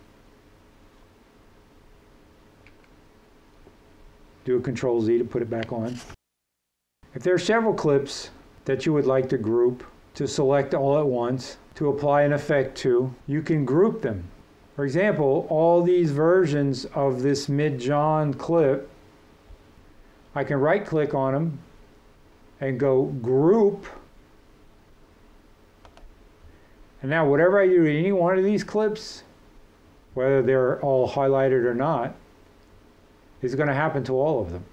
S1: Do a Control Z to put it back on. If there are several clips that you would like to group, to select all at once, to apply an effect to, you can group them. For example, all these versions of this mid-John clip, I can right click on them and go group. And now whatever I do to any one of these clips, whether they're all highlighted or not, is going to happen to all of them.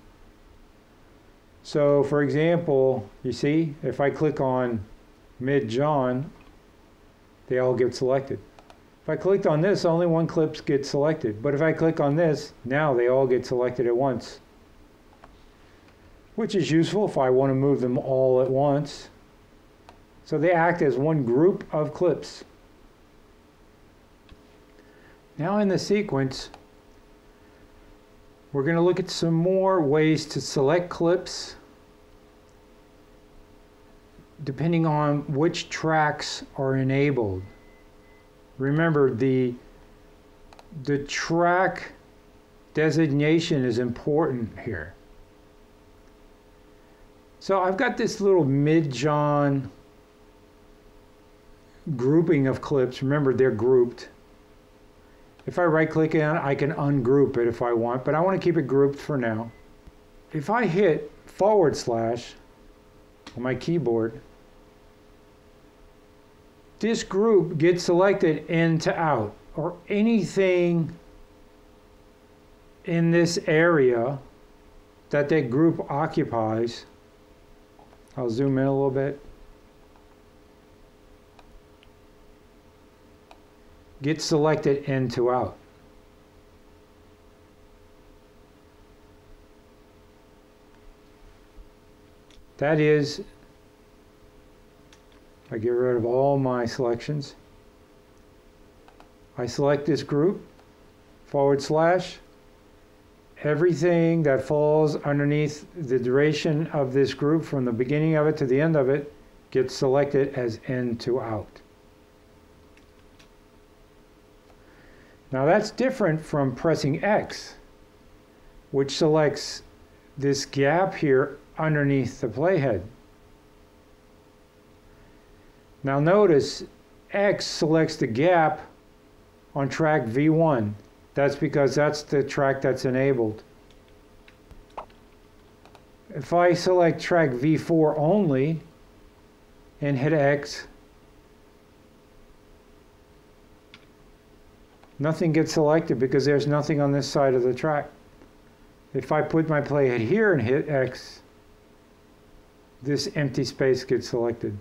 S1: So for example, you see, if I click on mid-John, they all get selected. If I clicked on this, only one clip gets selected. But if I click on this, now they all get selected at once, which is useful if I want to move them all at once. So they act as one group of clips. Now in the sequence, we're going to look at some more ways to select clips depending on which tracks are enabled. Remember, the track designation is important here. So I've got this little mid-John grouping of clips. Remember, they're grouped. If I right click on it, I can ungroup it if I want, but I want to keep it grouped for now. If I hit / on my keyboard, this group gets selected in to out, or anything in this area that that group occupies. I'll zoom in a little bit. Gets selected in to out. That is, I get rid of all my selections. I select this group, / everything that falls underneath the duration of this group from the beginning of it to the end of it gets selected as in to out. Now that's different from pressing X, which selects this gap here underneath the playhead. Now notice X selects the gap on track V1. That's because that's the track that's enabled. If I select track V4 only and hit X, nothing gets selected because there's nothing on this side of the track. If I put my playhead here and hit X, this empty space gets selected.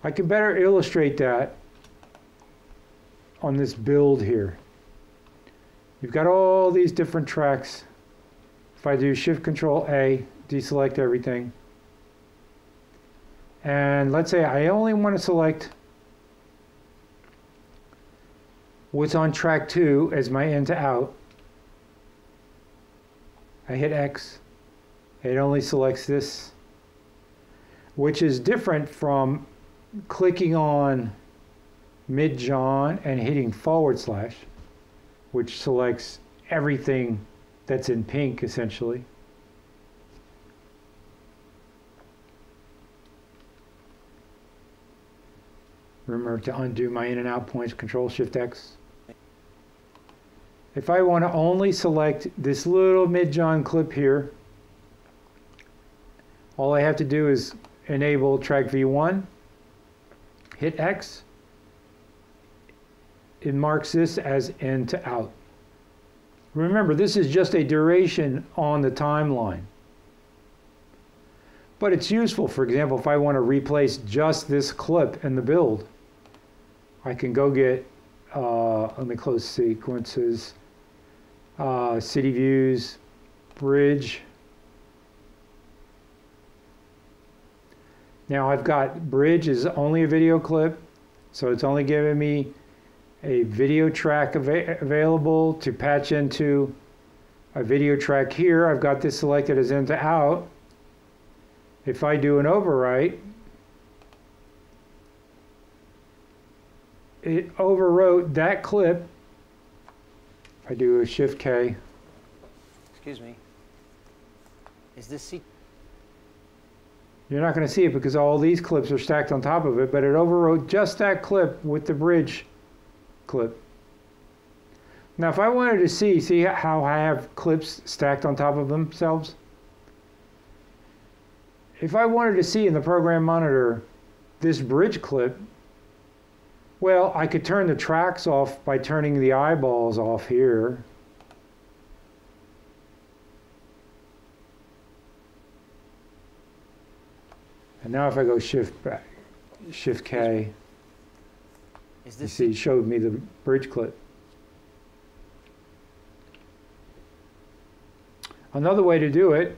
S1: I can better illustrate that on this build here. You've got all these different tracks. If I do Shift Control A, deselect everything. And let's say I only want to select what's on track 2 as my in to out. I hit X. It only selects this, which is different from clicking on mid-John and hitting /, which selects everything that's in pink essentially. Remember to undo my in and out points, Control Shift X. If I want to only select this little mid-John clip here, all I have to do is enable track V1, hit X, it marks this as in to out. Remember, this is just a duration on the timeline. But it's useful. For example, if I want to replace just this clip in the build, I can go get, let me close sequences, city views, bridge. Now I've got bridge is only a video clip, so it's only giving me a video track available to patch into a video track here. I've got this selected as in to out. If I do an overwrite, it overwrote that clip. If I do a Shift K.
S2: Excuse me. Is this seat?
S1: You're not going to see it because all these clips are stacked on top of it, but it overwrote just that clip with the bridge clip. Now if I wanted to see how I have clips stacked on top of themselves? If I wanted to see in the program monitor this bridge clip, well, I could turn the tracks off by turning the eyeballs off here. And now if I go Shift K, you see it showed me the bridge clip. Another way to do it,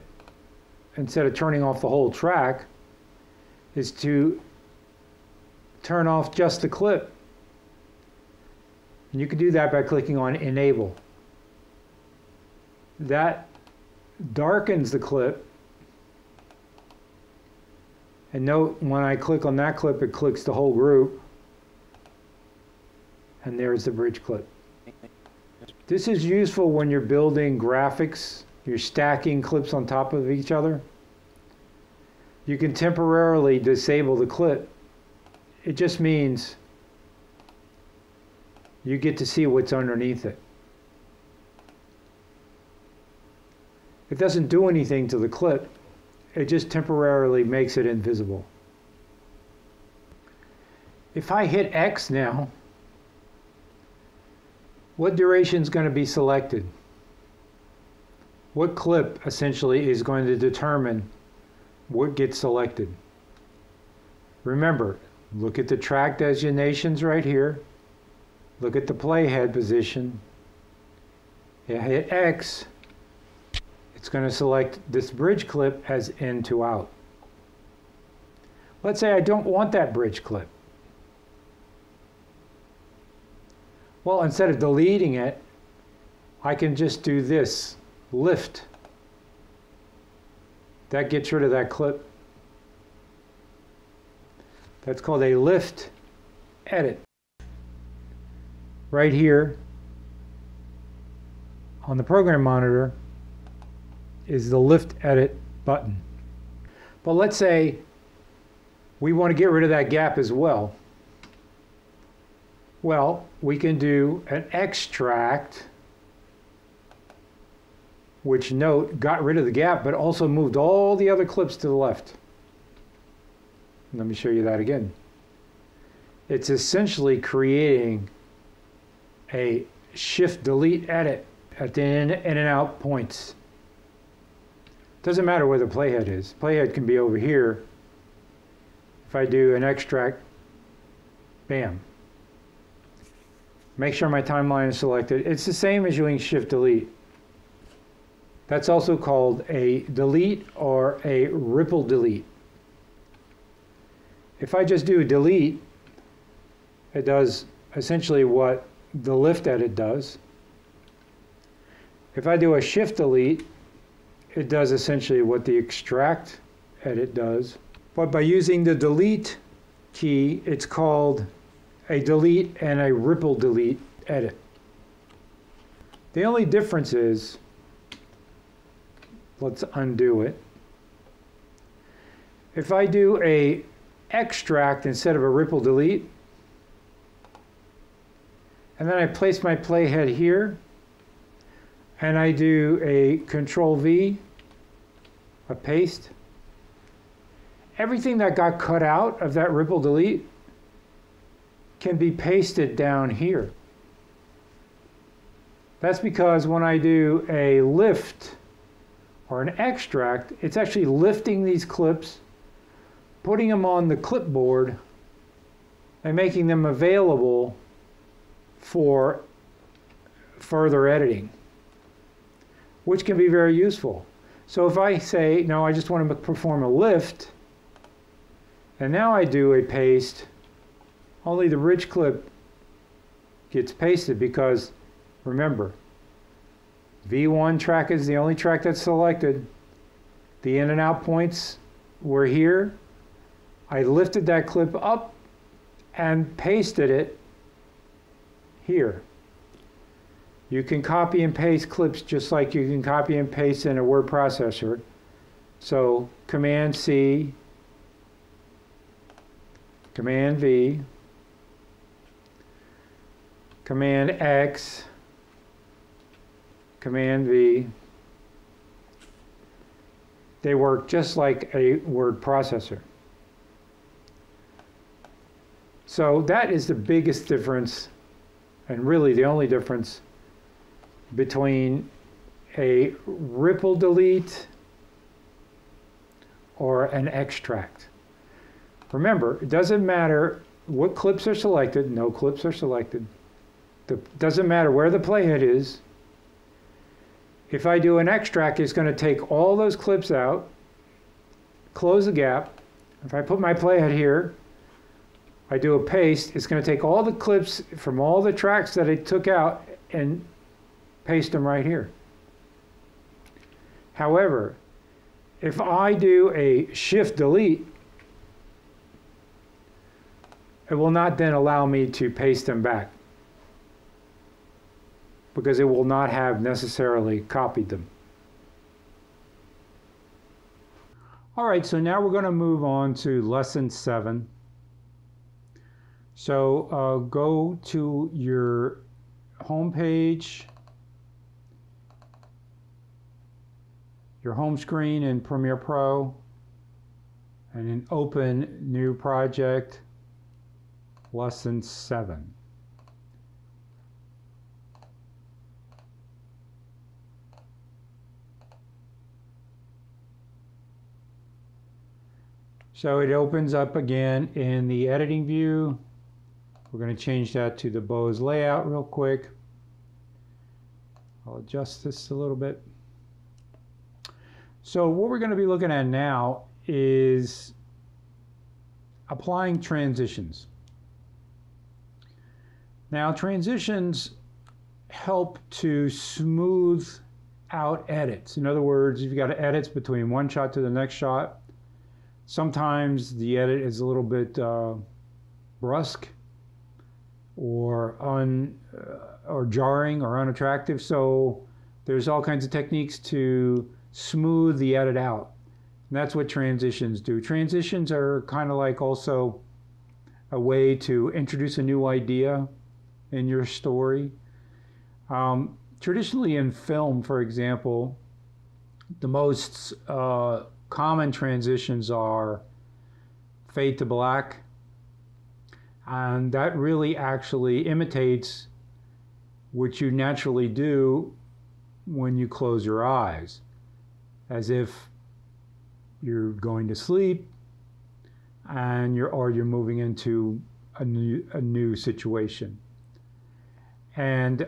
S1: instead of turning off the whole track, is to turn off just the clip. And you can do that by clicking on Enable. That darkens the clip. And note, when I click on that clip, it clicks the whole group. And there's the bridge clip. This is useful when you're building graphics. You're stacking clips on top of each other. You can temporarily disable the clip. It just means you get to see what's underneath it. It doesn't do anything to the clip. It just temporarily makes it invisible. If I hit X now, what duration is going to be selected? What clip essentially is going to determine what gets selected? Remember, look at the track designations right here. Look at the playhead position. You hit X, it's going to select this bridge clip as in to out. Let's say I don't want that bridge clip. Well, instead of deleting it, I can just do this, lift. That gets rid of that clip. That's called a lift edit. Right here on the program monitor is the lift edit button. But let's say we want to get rid of that gap as well. Well, we can do an extract, which note got rid of the gap but also moved all the other clips to the left. Let me show you that again. It's essentially creating a shift delete edit at the in and out points. Doesn't matter where the playhead is. Playhead can be over here. If I do an extract, bam. Make sure my timeline is selected. It's the same as doing shift delete. That's also called a delete or a ripple delete. If I just do delete, it does essentially what the lift edit does. If I do a shift delete, it does essentially what the extract edit does. But by using the delete key, it's called a delete and a ripple delete edit. The only difference is, let's undo it. If I do a extract instead of a ripple delete, and then I place my playhead here, and I do a Control V, a paste, everything that got cut out of that ripple delete can be pasted down here. That's because when I do a lift or an extract, it's actually lifting these clips, putting them on the clipboard, and making them available for further editing, which can be very useful. So if I say, no, I just want to perform a lift, and now I do a paste, only the rich clip gets pasted because, remember, V1 track is the only track that's selected. The in and out points were here. I lifted that clip up and pasted it here. You can copy and paste clips just like you can copy and paste in a word processor. So Command C, Command V, Command X, Command V. They work just like a word processor. So that is the biggest difference, and really the only difference, between a ripple delete or an extract. Remember, it doesn't matter what clips are selected, no clips are selected. It doesn't matter where the playhead is. If I do an extract, it's going to take all those clips out, close the gap. If I put my playhead here, I do a paste, it's going to take all the clips from all the tracks that it took out and paste them right here. However, if I do a shift delete, it will not then allow me to paste them back, because it will not have necessarily copied them. All right, so now we're going to move on to lesson 7. So go to your home page, your home screen in Premiere Pro, and then open new project, lesson 7. So it opens up again in the editing view. We're going to change that to the Beau's layout real quick. I'll adjust this a little bit. So what we're going to be looking at now is applying transitions. Now, transitions help to smooth out edits. In other words, if you've got edits between one shot to the next shot, sometimes the edit is a little bit brusque or jarring or unattractive. So there's all kinds of techniques to smooth the edit out. And that's what transitions do. Transitions are kind of like also a way to introduce a new idea in your story. Traditionally in film, for example, the most common transitions are fade to black, and that really actually imitates what you naturally do when you close your eyes, as if you're going to sleep and you're moving into a new situation. And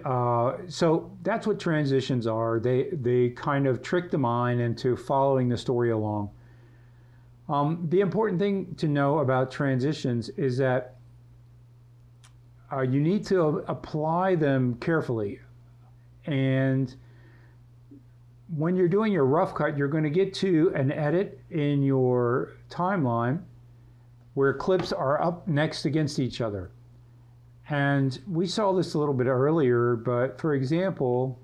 S1: so that's what transitions are. They kind of trick the mind into following the story along. The important thing to know about transitions is that you need to apply them carefully. And when you're doing your rough cut, you're going to get to an edit in your timeline where clips are up next against each other. And we saw this a little bit earlier, but for example,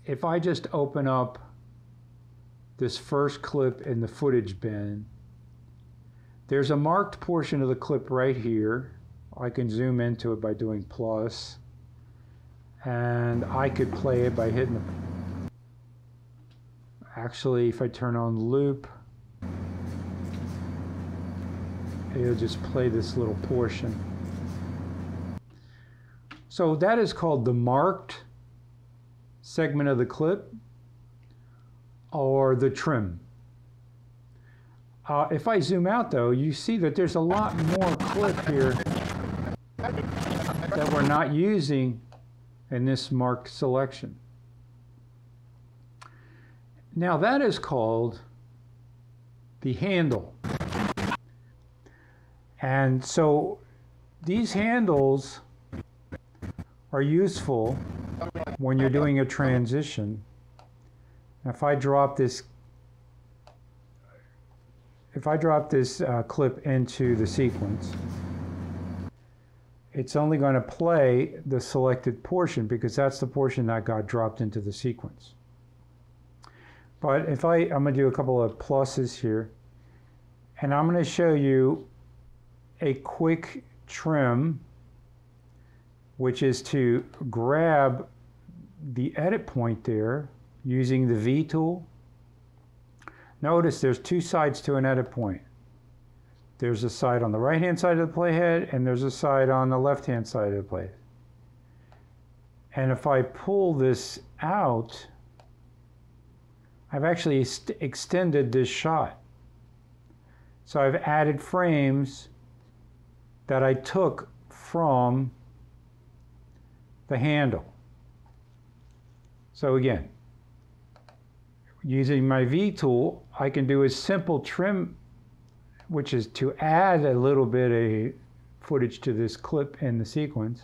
S1: if I just open up this first clip in the footage bin, there's a marked portion of the clip right here. I can zoom into it by doing plus, and I could play it by hitting the... Actually, if I turn on loop, it'll just play this little portion. So that is called the marked segment of the clip or the trim. If I zoom out though, you see that there's a lot more clip here that we're not using in this marked selection. Now that is called the handle. And so these handles are useful when you're doing a transition. If I drop this clip into the sequence, it's only going to play the selected portion because that's the portion that got dropped into the sequence. But if I'm going to do a couple of pluses here, and I'm going to show you a quick trim, which is to grab the edit point there using the V tool. Notice there's two sides to an edit point. There's a side on the right hand side of the playhead and there's a side on the left hand side of the playhead. And if I pull this out, I've actually extended this shot. So I've added frames that I took from the handle. So again, using my V tool, I can do a simple trim, which is to add a little bit of footage to this clip in the sequence.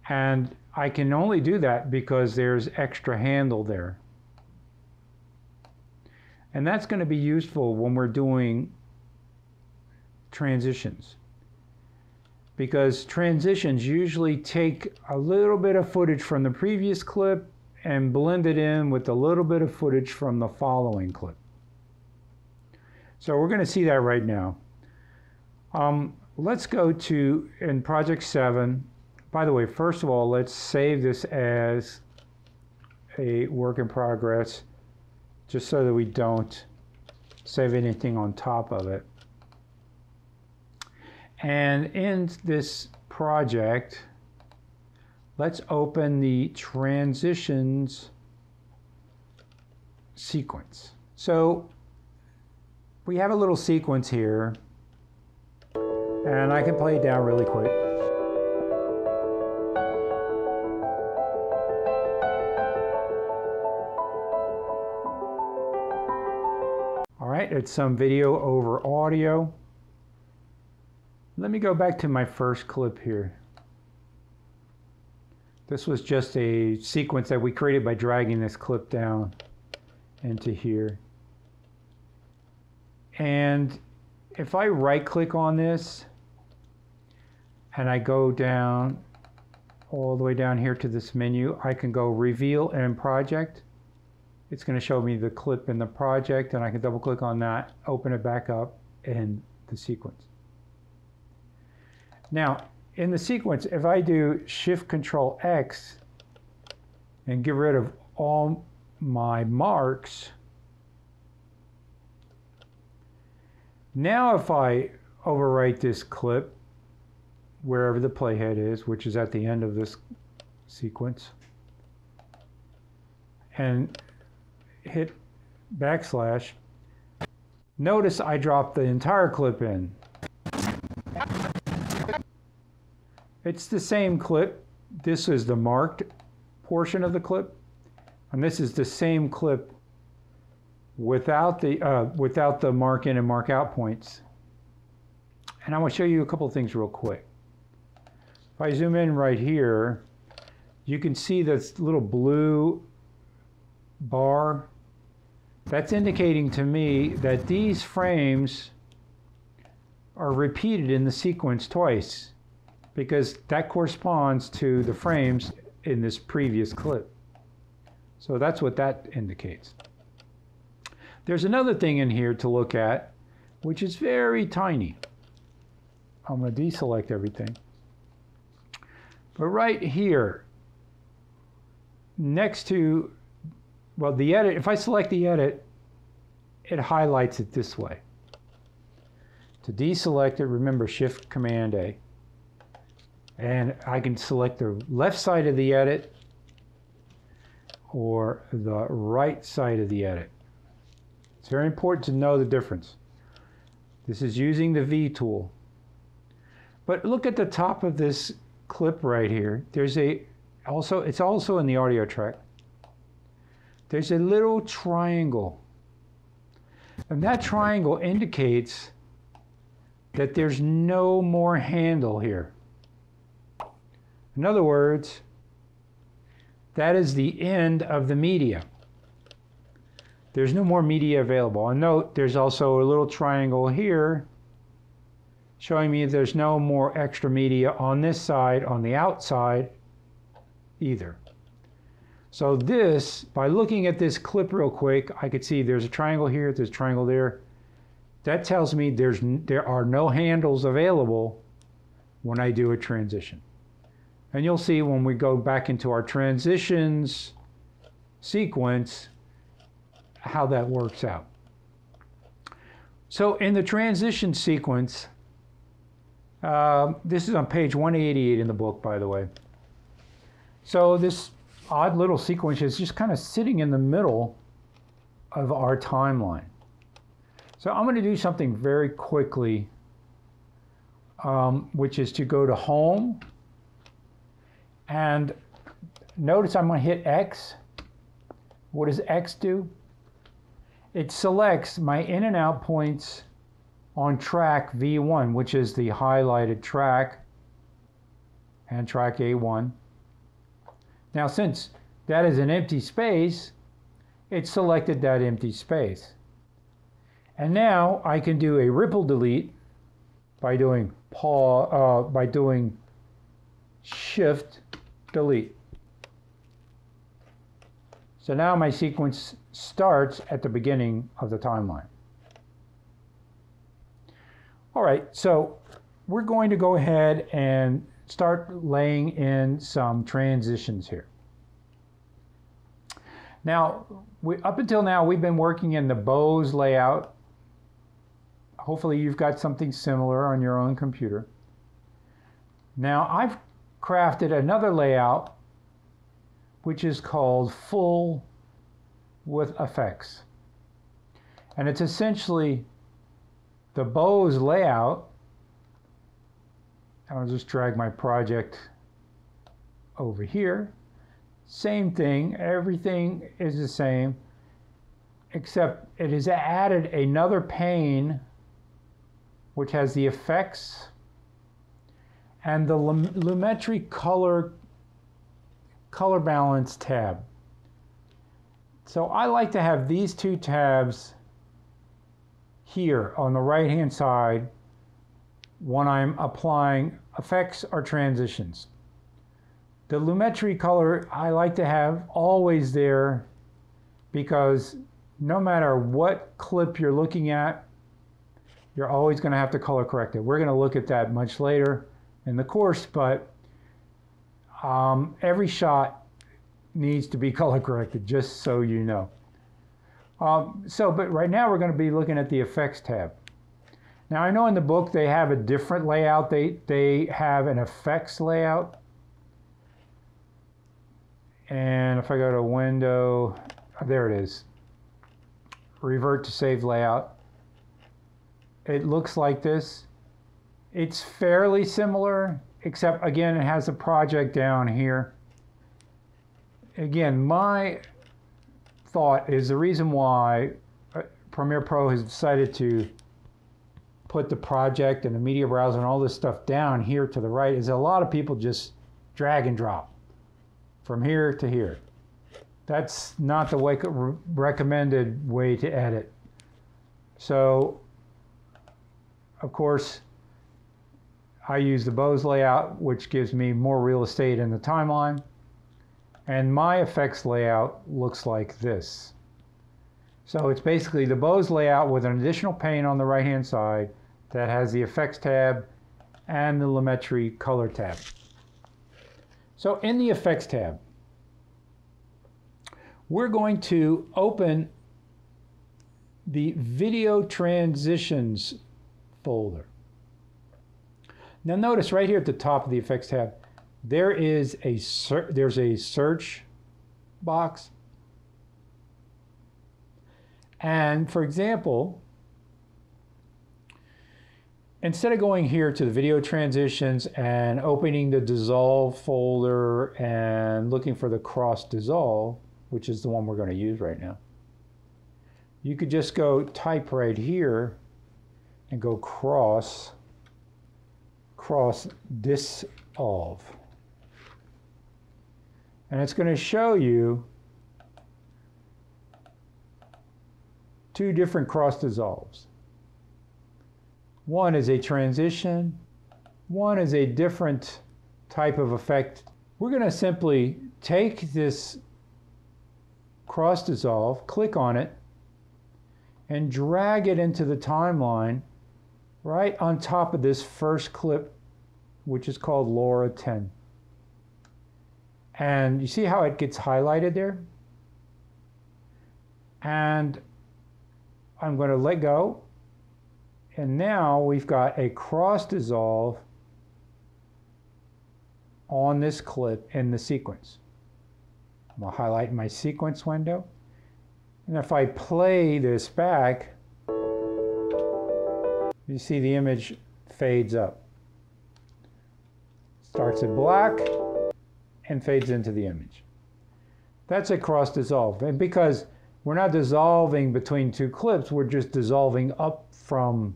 S1: And I can only do that because there's extra handle there. And that's going to be useful when we're doing transitions, because transitions usually take a little bit of footage from the previous clip and blend it in with a little bit of footage from the following clip. So we're going to see that right now. Let's go to, in Project 7, by the way, first of all, let's save this as a work in progress, just so that we don't save anything on top of it. And in this project, let's open the transitions sequence. So we have a little sequence here, and I can play it down really quick. All right, it's some video over audio. Let me go back to my first clip here. This was just a sequence that we created by dragging this clip down into here. And if I right click on this and I go down all the way down here to this menu, I can go reveal in project. It's going to show me the clip in the project, and I can double click on that, open it back up in the sequence. Now, in the sequence, if I do Shift Control X and get rid of all my marks, now if I overwrite this clip wherever the playhead is, which is at the end of this sequence, and hit backslash, notice I dropped the entire clip in. It's the same clip. This is the marked portion of the clip, and this is the same clip without the mark in and mark out points. And I want to show you a couple of things real quick. If I zoom in right here, you can see this little blue bar. That's indicating to me that these frames are repeated in the sequence twice, because that corresponds to the frames in this previous clip. So that's what that indicates. There's another thing in here to look at, which is very tiny. I'm going to deselect everything. But right here, next to, well, the edit, if I select the edit, it highlights it this way. To deselect it, remember Shift Command A. And I can select the left side of the edit or the right side of the edit. It's very important to know the difference. This is using the V tool. But look at the top of this clip right here. There's it's also in the audio track. There's a little triangle. And that triangle indicates that there's no more handle here. In other words, that is the end of the media. There's no more media available. And note, there's also a little triangle here showing me there's no more extra media on this side, on the outside either. So this, by looking at this clip real quick, I could see there's a triangle here, there's a triangle there. That tells me there are no handles available when I do a transition. And you'll see when we go back into our transitions sequence how that works out. So in the transition sequence, this is on page 188 in the book, by the way. So this odd little sequence is just kind of sitting in the middle of our timeline. So I'm going to do something very quickly, which is to go to Home. And notice I'm going to hit X. What does X do? It selects my in and out points on track V1, which is the highlighted track, and track A1. Now, since that is an empty space, it selected that empty space. And now I can do a ripple delete by doing Shift delete. So now my sequence starts at the beginning of the timeline. All right, so we're going to go ahead and start laying in some transitions here. Now, up until now, we've been working in the Beau's layout. Hopefully you've got something similar on your own computer. Now, I've crafted another layout which is called Full with Effects. And it's essentially the Beau's layout. I'll just drag my project over here. Same thing, everything is the same, except it has added another pane which has the effects and the Lumetri color balance tab. So I like to have these two tabs here on the right hand side when I'm applying effects or transitions. The Lumetri color I like to have always there because no matter what clip you're looking at, you're always going to have to color correct it. We're going to look at that much later in the course, but every shot needs to be color corrected, just so you know. But right now we're going to be looking at the effects tab. Now I know in the book they have a different layout. They have an effects layout. And if I go to Window, there it is. Revert to save layout. It looks like this. It's fairly similar, except again, it has a project down here. Again, my thought is the reason why Premiere Pro has decided to put the project and the media browser and all this stuff down here to the right is a lot of people just drag and drop from here to here. That's not the recommended way to edit. So, of course, I use the Beau's layout, which gives me more real estate in the timeline. And my effects layout looks like this. So it's basically the Beau's layout with an additional pane on the right-hand side that has the effects tab and the Lumetri color tab. So in the effects tab, we're going to open the video transitions folder. Now notice right here at the top of the effects tab, there's a search box. And for example, instead of going here to the video transitions and opening the dissolve folder and looking for the cross dissolve, which is the one we're going to use right now, you could just go type right here and go cross dissolve. And it's going to show you two different cross dissolves. One is a transition, one is a different type of effect. We're going to simply take this cross dissolve, click on it, and drag it into the timeline right on top of this first clip, which is called Laura 10. And you see how it gets highlighted there? And I'm going to let go. And now we've got a cross dissolve on this clip in the sequence. I'm going to highlight my sequence window. And if I play this back, you see the image fades up. Starts at black and fades into the image. That's a cross dissolve. And because we're not dissolving between two clips, we're just dissolving up from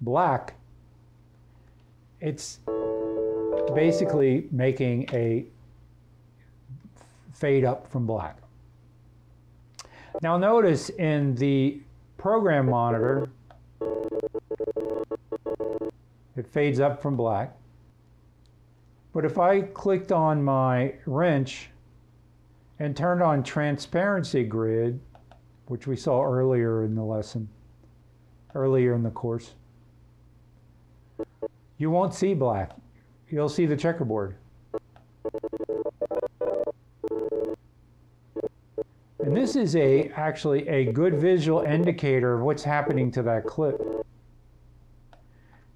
S1: black, it's basically making a fade up from black. Now notice in the program monitor, it fades up from black. But if I clicked on my wrench and turned on transparency grid, which we saw earlier in the lesson, earlier in the course, you won't see black. You'll see the checkerboard. And this is actually a good visual indicator of what's happening to that clip.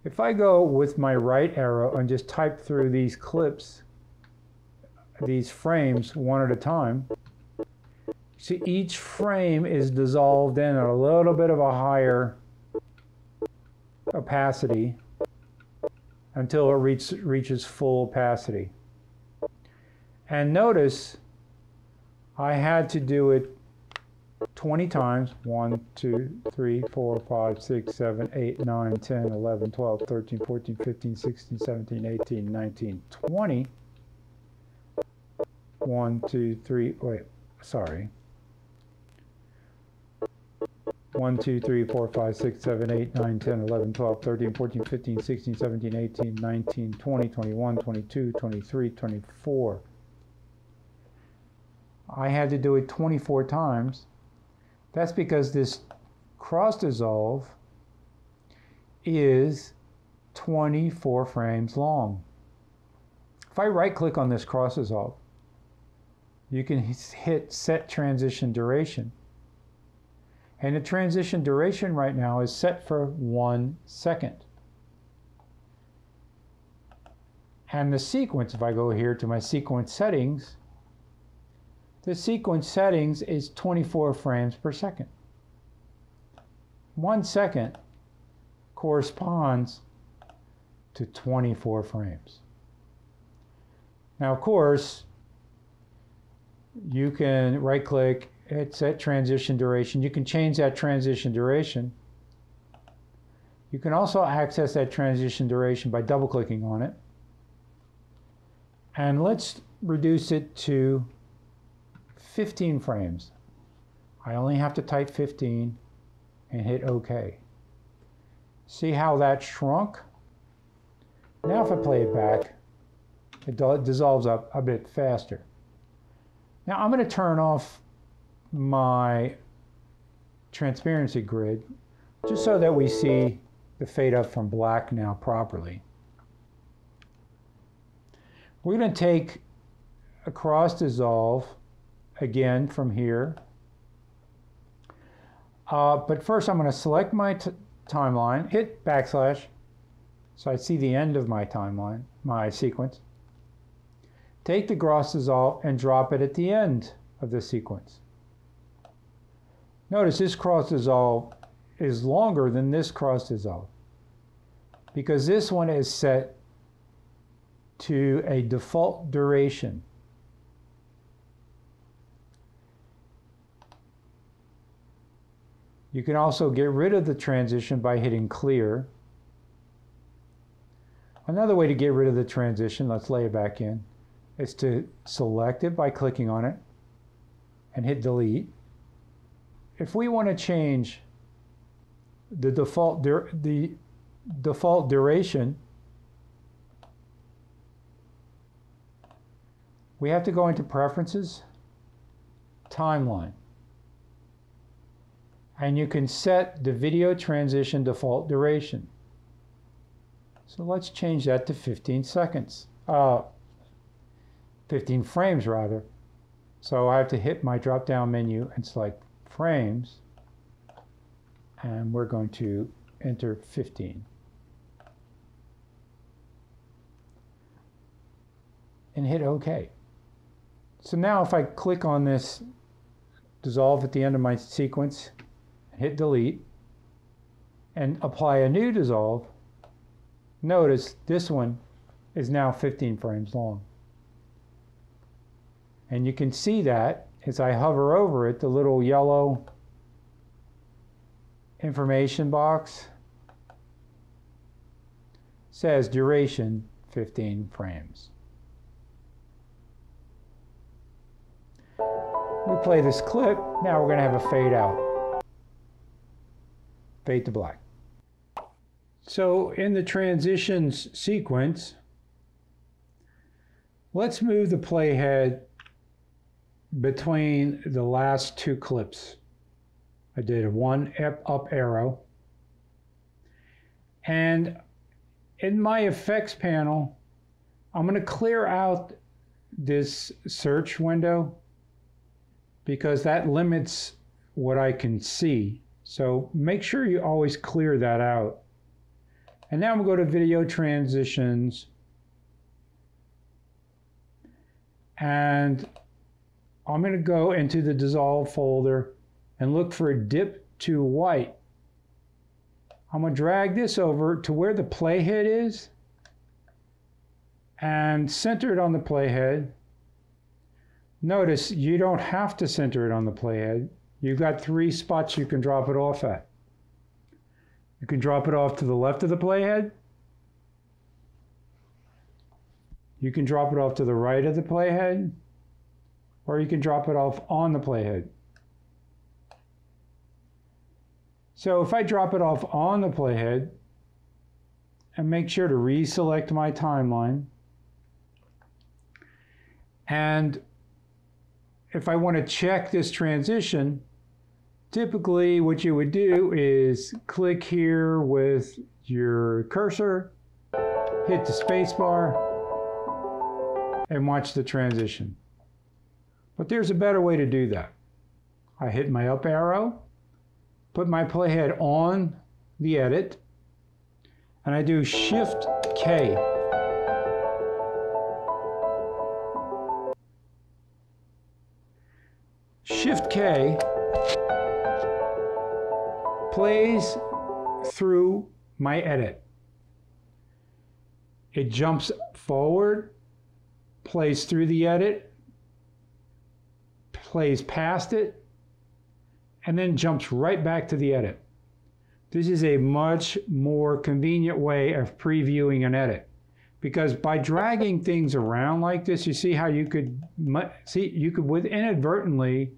S1: If I go with my right arrow and just type through these clips, these frames one at a time, see each frame is dissolved in at a little bit of a higher opacity until it reaches full opacity. And notice I had to do it 20 times. 1, 2, 3, 4, 5, 6, 7, 8, 9, 10, 11, 12, 13, 14, 15, 16, 17, 18, 19, 20. 1, 2, 3, wait, sorry. 1, 2, 3, 4, 5, 6, 7, 8, 9, 10, 11, 12, 13, 14, 15, 16, 17, 18, 19, 20, 21, 22, 23, 24. I had to do it 24 times. That's because this cross dissolve is 24 frames long. If I right click on this cross dissolve, you can hit set transition duration. And the transition duration right now is set for 1 second. And the sequence, if I go here to my sequence settings, the sequence settings is 24 frames per second. 1 second corresponds to 24 frames. Now, of course, you can right click, hit set transition duration. You can change that transition duration. You can also access that transition duration by double clicking on it. And let's reduce it to 15 frames. I only have to type 15 and hit OK. See how that shrunk? Now if I play it back, it dissolves up a bit faster. Now I'm going to turn off my transparency grid just so that we see the fade up from black now properly. We're going to take a cross dissolve again from here. But first I'm going to select my timeline, hit backslash, So I see the end of my timeline, my sequence. Take the cross dissolve and drop it at the end of the sequence. Notice this cross dissolve is longer than this cross dissolve because this one is set to a default duration. You can also get rid of the transition by hitting clear. Another way to get rid of the transition, let's lay it back in, is to select it by clicking on it and hit delete. If we want to change the default duration, we have to go into Preferences, Timeline. And you can set the video transition default duration. So let's change that to 15 seconds. 15 frames rather. So I have to hit my drop down menu and select frames. And we're going to enter 15. And hit OK. So now if I click on this dissolve at the end of my sequence, hit delete, and apply a new dissolve, notice this one is now 15 frames long. And you can see that as I hover over it, the little yellow information box says duration 15 frames. We play this clip, now we're going to have a fade out. Fade to black. So in the transitions sequence, let's move the playhead between the last two clips. I did a one up arrow. And in my effects panel, I'm going to clear out this search window because that limits what I can see. So make sure you always clear that out. And now I'm going to go to Video Transitions. And I'm going to go into the Dissolve folder and look for Dip to White. I'm going to drag this over to where the playhead is and center it on the playhead. Notice you don't have to center it on the playhead. You've got 3 spots you can drop it off at. You can drop it off to the left of the playhead. You can drop it off to the right of the playhead. Or you can drop it off on the playhead. So if I drop it off on the playhead, and make sure to reselect my timeline, and if I want to check this transition, typically what you would do is click here with your cursor, hit the space bar, and watch the transition. But there's a better way to do that. I hit my up arrow, put my playhead on the edit, and I do Shift K. Shift K plays through my edit. It jumps forward, plays through the edit, plays past it, and then jumps right back to the edit. This is a much more convenient way of previewing an edit, because by dragging things around like this, you see how you could with inadvertently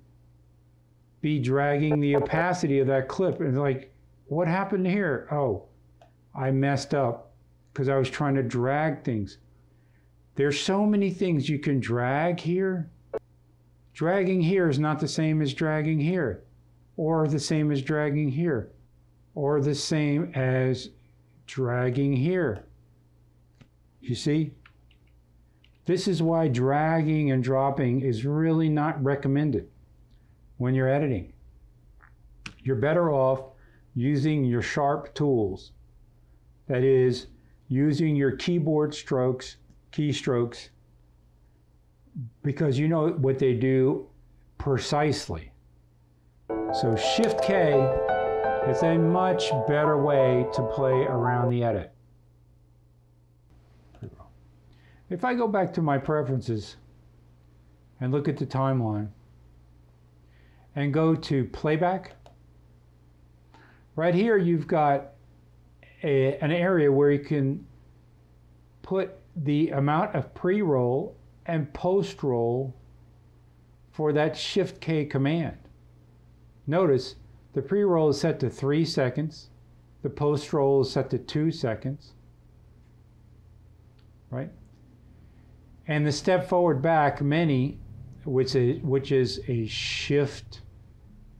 S1: be dragging the opacity of that clip. And like, what happened here? Oh, I messed up because I was trying to drag things. There's so many things you can drag here. Dragging here is not the same as dragging here, or the same as dragging here, or the same as dragging here. You see? This is why dragging and dropping is really not recommended when you're editing. You're better off using your sharp tools. That is, using your keyboard strokes, keystrokes, because you know what they do precisely. So Shift K is a much better way to play around the edit. If I go back to my preferences and look at the timeline and go to playback, right here you've got an area where you can put the amount of pre-roll and post-roll for that Shift K command. Notice the pre-roll is set to 3 seconds, the post-roll is set to 2 seconds, right? And the step forward back many, which is a Shift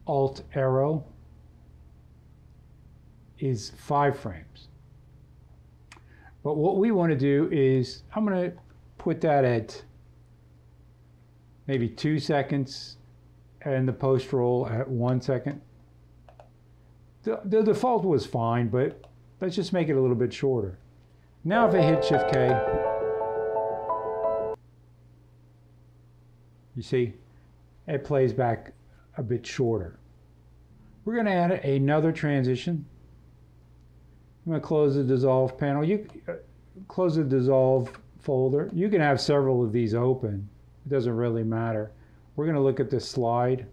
S1: Alt arrow, is 5 frames. But what we want to do is, I'm going to put that at maybe 2 seconds and the post roll at 1 second. The default was fine, but let's just make it a little bit shorter. Now if I hit Shift K, you see, it plays back a bit shorter. We're going to add another transition. I'm going to close the dissolve panel. You close the dissolve folder. You can have several of these open. It doesn't really matter. We're going to look at the slide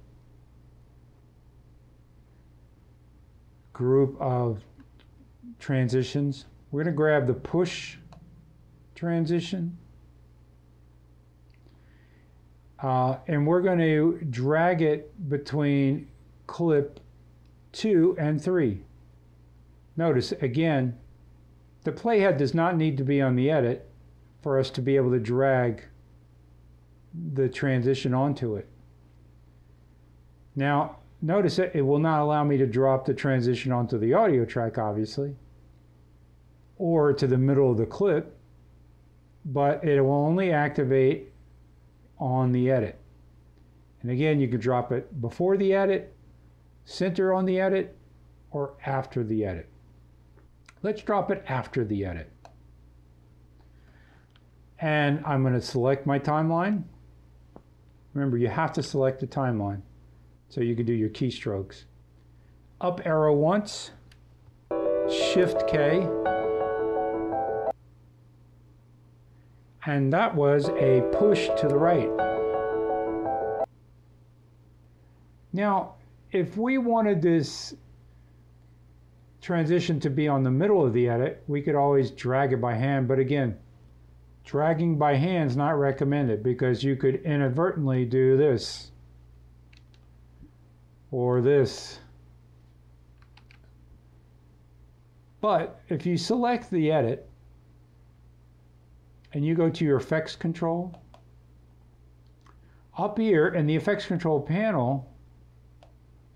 S1: group of transitions. We're going to grab the push transition. And we're going to drag it between clip 2 and 3. Notice, again, the playhead does not need to be on the edit for us to be able to drag the transition onto it. Now, notice that it will not allow me to drop the transition onto the audio track, obviously, or to the middle of the clip, but it will only activate on the edit. And again, you can drop it before the edit, center on the edit, or after the edit. Let's drop it after the edit. And I'm going to select my timeline. Remember, you have to select the timeline so you can do your keystrokes. Up arrow once, Shift K, and that was a push to the right. Now, if we wanted this transition to be on the middle of the edit, we could always drag it by hand, but again, dragging by hand is not recommended because you could inadvertently do this or this. But if you select the edit and you go to your effects control, up here in the effects control panel,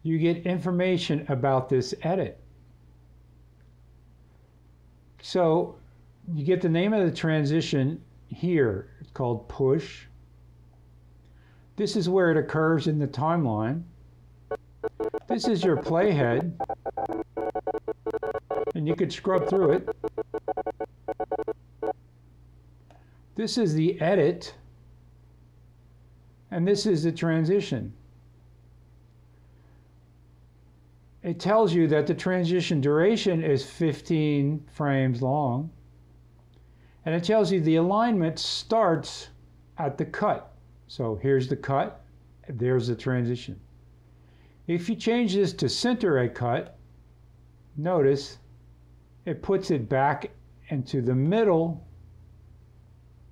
S1: you get information about this edit. So you get the name of the transition here. It's called push. This is where it occurs in the timeline. This is your playhead, and you could scrub through it. This is the edit, and this is the transition. It tells you that the transition duration is 15 frames long, and it tells you the alignment starts at the cut. So here's the cut, there's the transition. If you change this to center at cut, notice it puts it back into the middle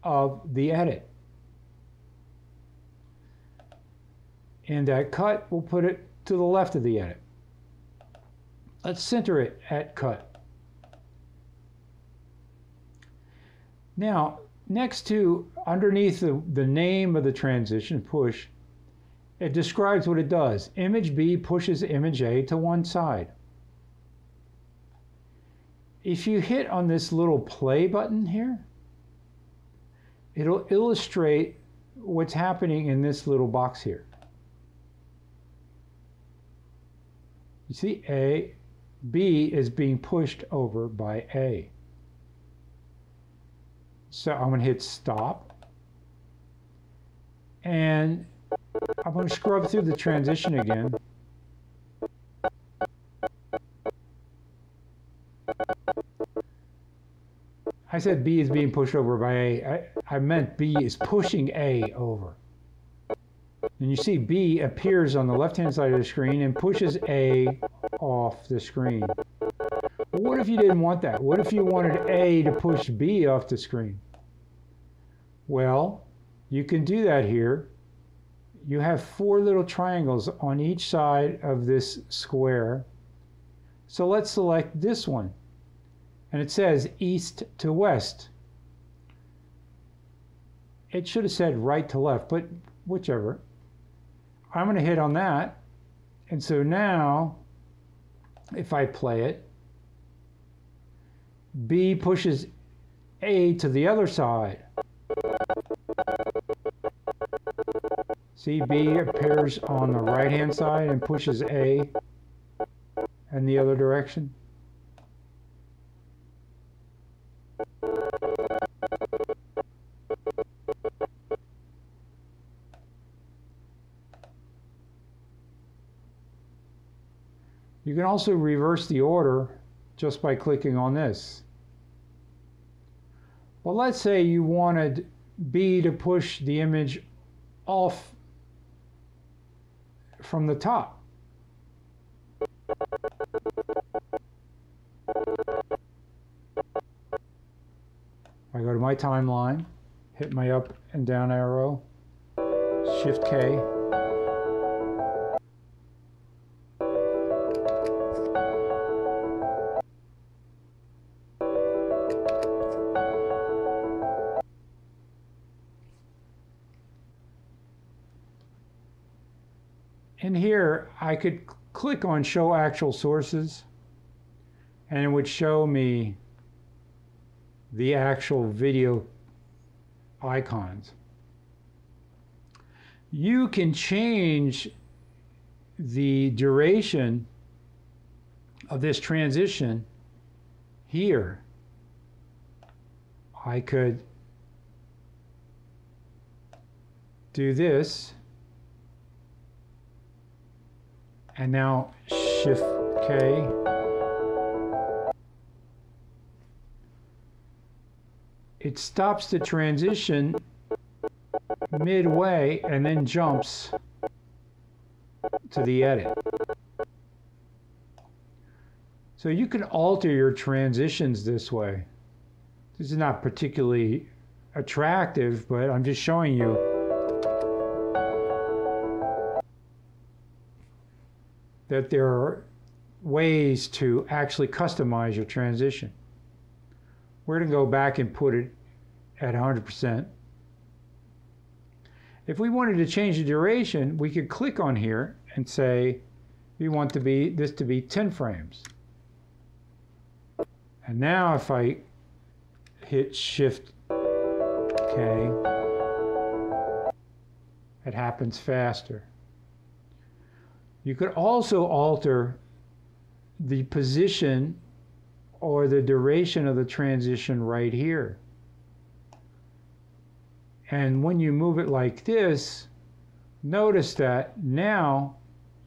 S1: of the edit. And that cut will put it to the left of the edit. Let's center it at cut. Now, next to, underneath the name of the transition, push, it describes what it does. Image B pushes image A to one side. If you hit on this little play button here, it'll illustrate what's happening in this little box here. You see, B is being pushed over by A. So I'm going to hit stop. And I'm going to scrub through the transition again. I said B is being pushed over by A. I meant B is pushing A over. And you see B appears on the left-hand side of the screen and pushes A off the screen. But what if you didn't want that? What if you wanted A to push B off the screen? Well, you can do that here. You have 4 little triangles on each side of this square. So let's select this one. And it says east to west. It should have said right to left, but whichever. I'm going to hit on that. And so now, if I play it, B pushes A to the other side. See, B appears on the right-hand side and pushes A in the other direction. You can also reverse the order just by clicking on this. Well, let's say you wanted B to push the image off from the top. I go to my timeline, hit my up and down arrow, Shift K. In here, I could click on Show Actual Sources, and it would show me the actual video icons. You can change the duration of this transition here. I could do this. And now Shift K. It stops the transition midway and then jumps to the edit. So you can alter your transitions this way. This is not particularly attractive, but I'm just showing you that there are ways to actually customize your transition. We're going to go back and put it at 100%. If we wanted to change the duration, we could click on here and say we want this to be 10 frames. And now if I hit Shift K, it happens faster. You could also alter the position or the duration of the transition right here. And when you move it like this, notice that now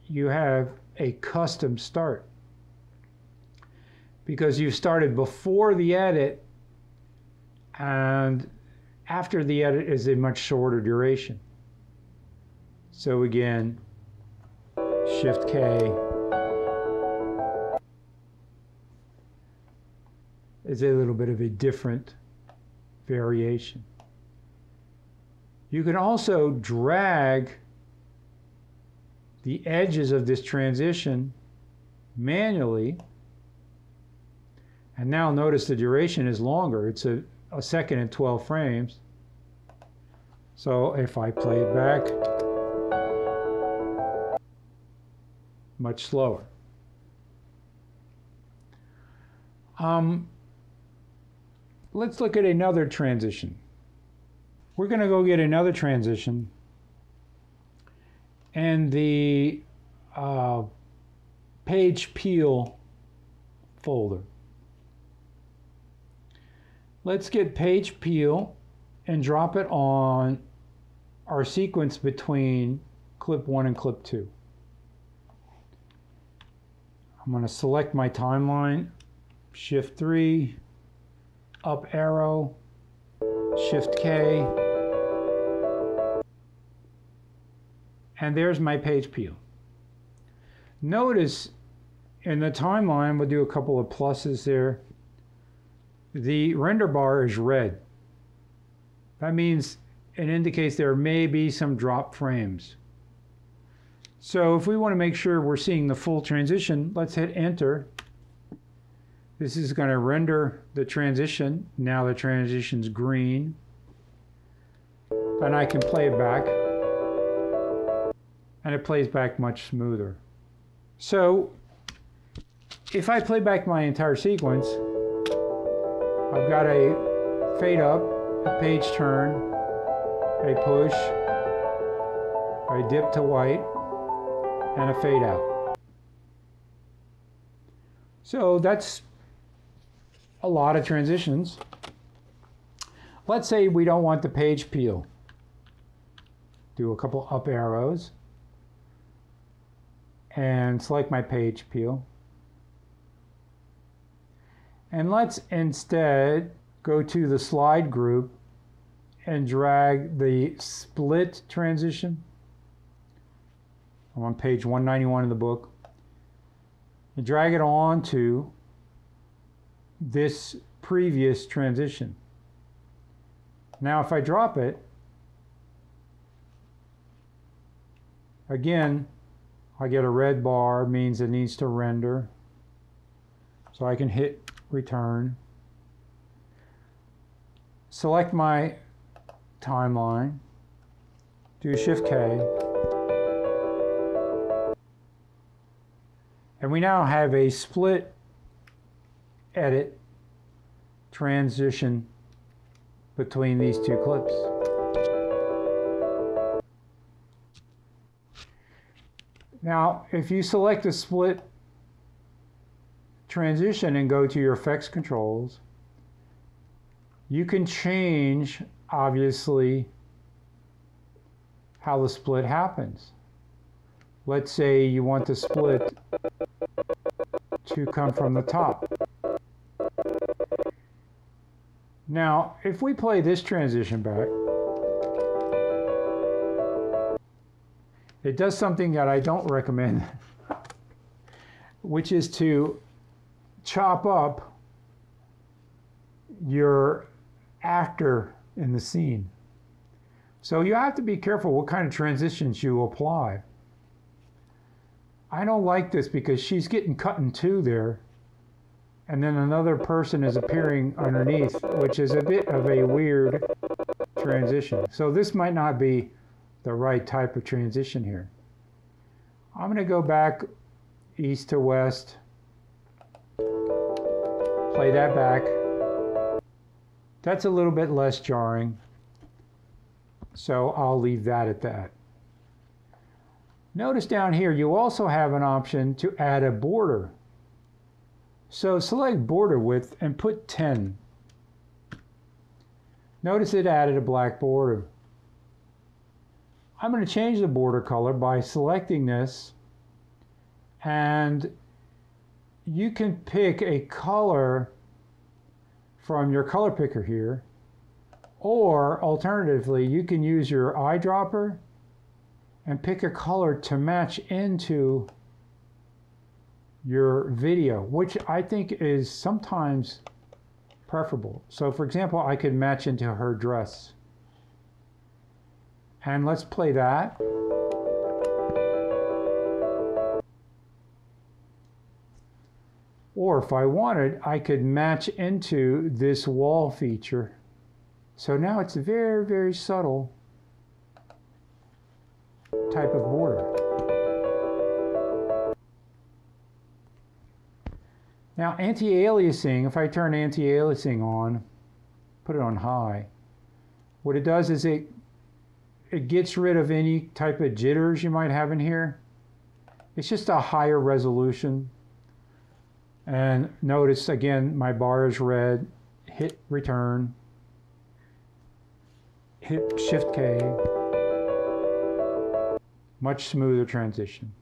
S1: you have a custom start, because you started before the edit, and after the edit is a much shorter duration. So again, Shift K is a little bit of a different variation. You can also drag the edges of this transition manually, and now notice the duration is longer. It's a second and 12 frames. So if I play it back, much slower. Let's look at another transition. We're going to go get another transition, and the page peel folder. Let's get page peel and drop it on our sequence between clip 1 and clip 2. I'm going to select my timeline, Shift 3, up arrow, Shift K, and there's my page peel. Notice in the timeline, we'll do a couple of pluses there. The render bar is red. That means it indicates there may be some drop frames. So if we want to make sure we're seeing the full transition, let's hit enter. This is going to render the transition. Now the transition's green. And I can play it back. And it plays back much smoother. So if I play back my entire sequence, I've got a fade up, a page turn, a push, a dip to white, and a fade out. So that's a lot of transitions. Let's say we don't want the page peel. Do a couple up arrows and select my page peel. And let's instead go to the slide group and drag the split transition. I'm on page 191 of the book. And drag it on to this previous transition. Now if I drop it, again, I get a red bar, means it needs to render. So I can hit return. Select my timeline, do Shift K, and we now have a split edit transition between these two clips. Now, if you select the split transition and go to your effects controls, you can change, obviously, how the split happens. Let's say you want the split to come from the top. Now, if we play this transition back, it does something that I don't recommend, which is to chop up your actor in the scene. So you have to be careful what kind of transitions you apply. I don't like this because she's getting cut in two there, and then another person is appearing underneath, which is a bit of a weird transition. So this might not be the right type of transition here. I'm going to go back east to west, play that back. That's a little bit less jarring, so I'll leave that at that. Notice down here you also have an option to add a border. So select border width and put 10. Notice it added a black border. I'm going to change the border color by selecting this, and you can pick a color from your color picker here, or alternatively you can use your eyedropper and pick a color to match into your video, which I think is sometimes preferable. So for example, I could match into her dress. And let's play that. Or if I wanted, I could match into this wall feature. So now it's a very, very subtle type of border. Now anti-aliasing, if I turn anti-aliasing on, put it on high, what it does is it gets rid of any type of jitters you might have in here. It's just a higher resolution. And notice again, my bar is red. hit return, hit Shift K, much smoother transition.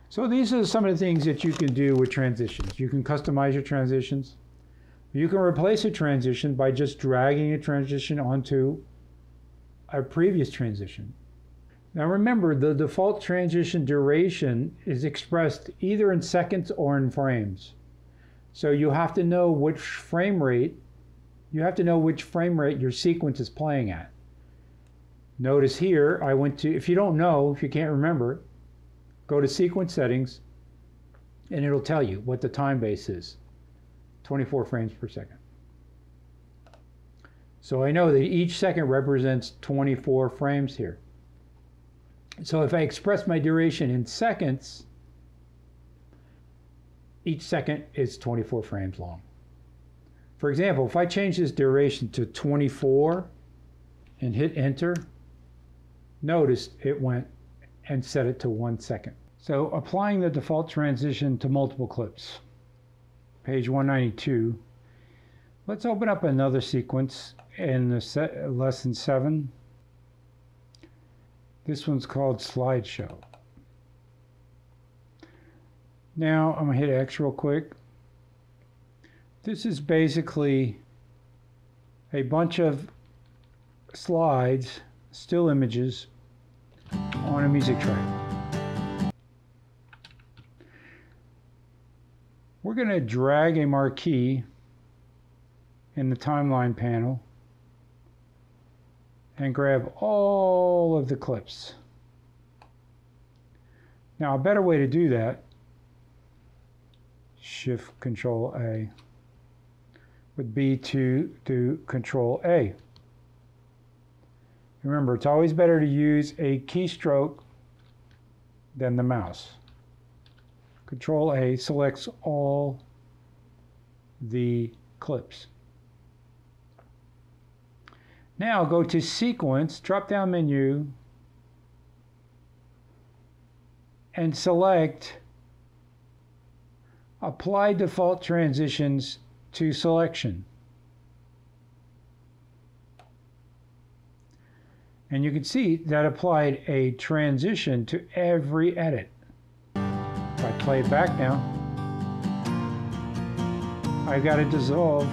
S1: So these are some of the things that you can do with transitions. You can customize your transitions. You can replace a transition by just dragging a transition onto a previous transition. Now remember, the default transition duration is expressed either in seconds or in frames. So you have to know which frame rate your sequence is playing at. Notice here, I went to, if you don't know, if you can't remember, go to sequence settings and it'll tell you what the time base is, 24 frames per second. So I know that each second represents 24 frames here. So if I express my duration in seconds, each second is 24 frames long. For example, if I change this duration to 24 and hit enter, notice it went and set it to 1 second. So applying the default transition to multiple clips. Page 192. Let's open up another sequence in the lesson 7. This one's called slideshow. Now I'm going to hit X real quick. This is basically a bunch of slides, still images, on a music track. We're going to drag a marquee in the timeline panel and grab all of the clips. Now a better way to do that, Shift Control A, would be to do Control A. Remember, it's always better to use a keystroke than the mouse. Control A selects all the clips. Now go to Sequence, drop-down menu, and select Apply Default Transitions to Selection. And you can see that applied a transition to every edit. If I play it back now, I've got to dissolve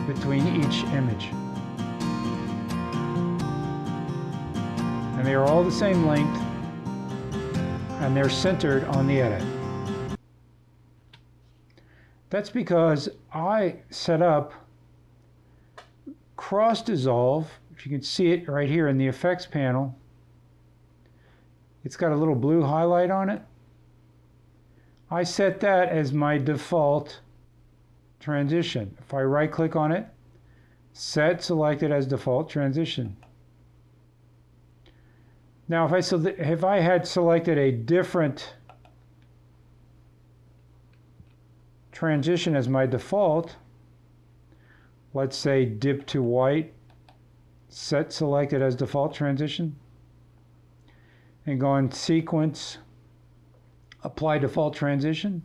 S1: between each image. And they are all the same length, and they're centered on the edit. That's because I set up cross dissolve. If you can see it right here in the effects panel, it's got a little blue highlight on it. I set that as my default transition. If I right click on it, set selected as default transition. Now if I had selected a different transition as my default, let's say dip to white, set selected as default transition, and go on Sequence, Apply Default Transition.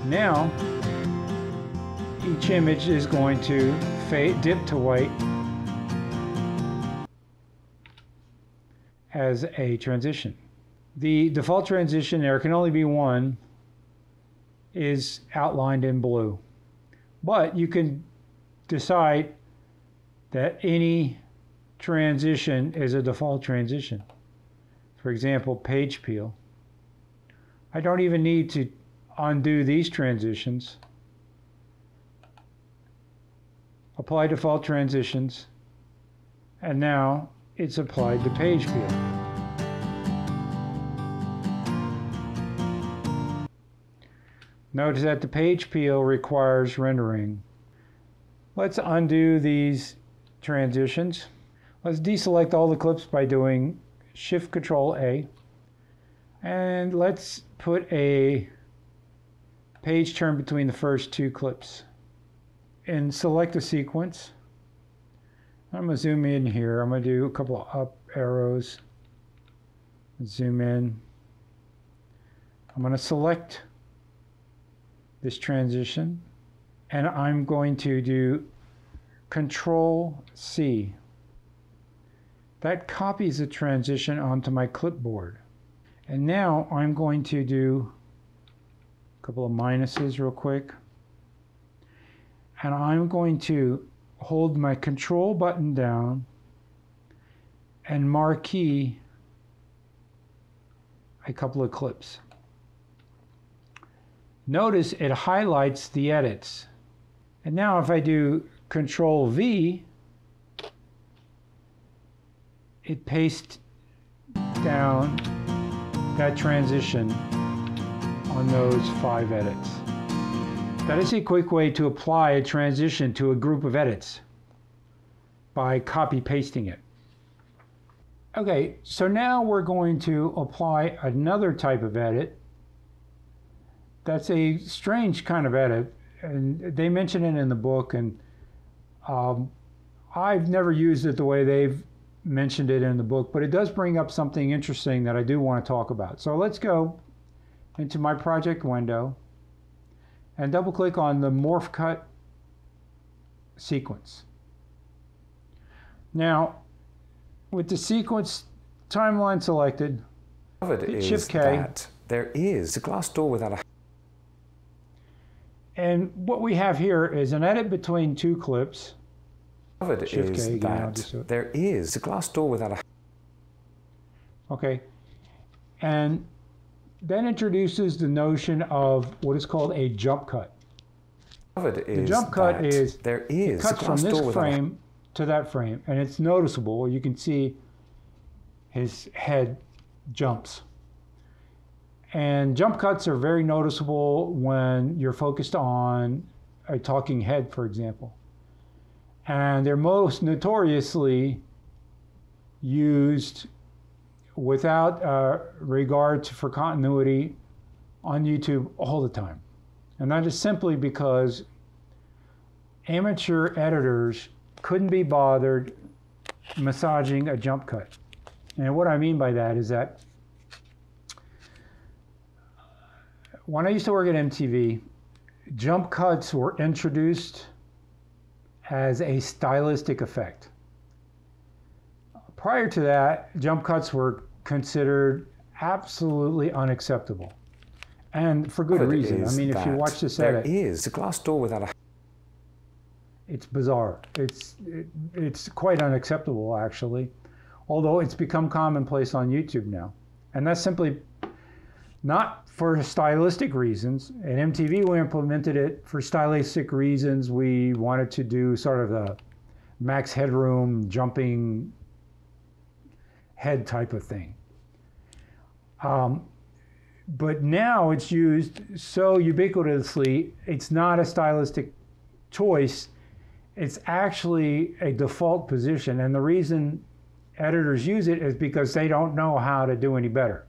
S1: Now each image is going to dip to white as a transition. The default transition, there can only be one, is outlined in blue. But you can decide that any transition is a default transition. For example, page peel. I don't even need to undo these transitions. Apply default transitions, and now it's applied to page peel. Notice that the page peel requires rendering. Let's undo these transitions. Let's deselect all the clips by doing Shift Control A. And let's put a page turn between the first two clips. And select a sequence. I'm going to zoom in here. I'm going to do a couple of up arrows. Zoom in. I'm going to select this transition, and I'm going to do Control C. That copies the transition onto my clipboard. And now I'm going to do a couple of minuses real quick. And I'm going to hold my Control button down and marquee a couple of clips. Notice it highlights the edits. And now if I do Control V, it pastes down that transition on those 5 edits. That is a quick way to apply a transition to a group of edits by copy pasting it. Okay, so now we're going to apply another type of edit. That's a strange kind of edit, and they mention it in the book, and I've never used it the way they've mentioned it in the book, but it does bring up something interesting that I do want to talk about. So let's go into my project window and double click on the morph cut sequence. Now, with the sequence timeline selected, hit Shift K.
S3: That there is a glass door without a...
S1: And what we have here is an edit between 2 clips.
S3: Shift K again, that there is a glass door without a...
S1: Okay. And then introduces the notion of what is called a jump cut. The jump cut is,
S3: there is
S1: it cuts from this frame to that frame, and it's noticeable. You can see his head jumps. And jump cuts are very noticeable when you're focused on a talking head, for example. And they're most notoriously used without regard for continuity on YouTube all the time. And that is simply because amateur editors couldn't be bothered massaging a jump cut. And what I mean by that is that when I used to work at MTV, jump cuts were introduced as a stylistic effect. Prior to that, jump cuts were considered absolutely unacceptable. And for good reason. I mean, if you watch this edit,
S3: there is a glass door without a...
S1: It's bizarre. It's quite unacceptable, actually. Although it's become commonplace on YouTube now. And that's simply not for stylistic reasons. At MTV, we implemented it for stylistic reasons. We wanted to do sort of the max headroom, jumping head type of thing. But now it's used so ubiquitously, it's not a stylistic choice. It's actually a default position. And the reason editors use it is because they don't know how to do any better.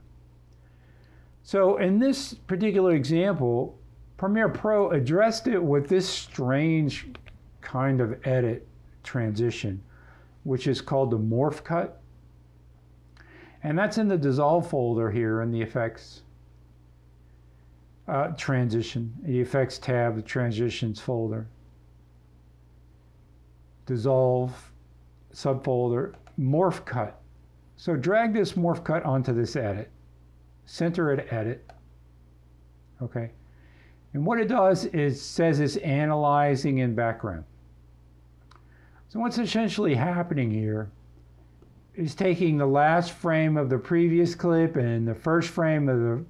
S1: So in this particular example, Premiere Pro addressed it with this strange kind of edit transition, which is called the morph cut. And that's in the dissolve folder here in the effects transition, the effects tab, the transitions folder. Dissolve subfolder, morph cut. So drag this morph cut onto this edit. Center it, edit. Okay. And what it does is says it's analyzing in background. So what's essentially happening here is taking the last frame of the previous clip and the first frame of the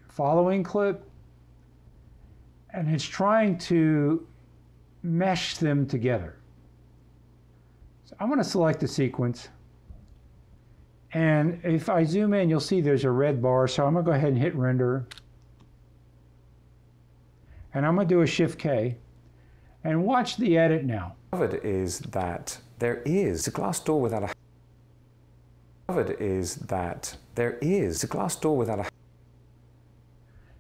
S1: following clip, and it's trying to mesh them together. So I'm going to select the sequence. And if I zoom in, you'll see there's a red bar. So I'm going to go ahead and hit render. And I'm going to do a Shift K. And watch the edit now.
S3: Covered is that there is a glass door without a... Covered is that there is a glass door without a...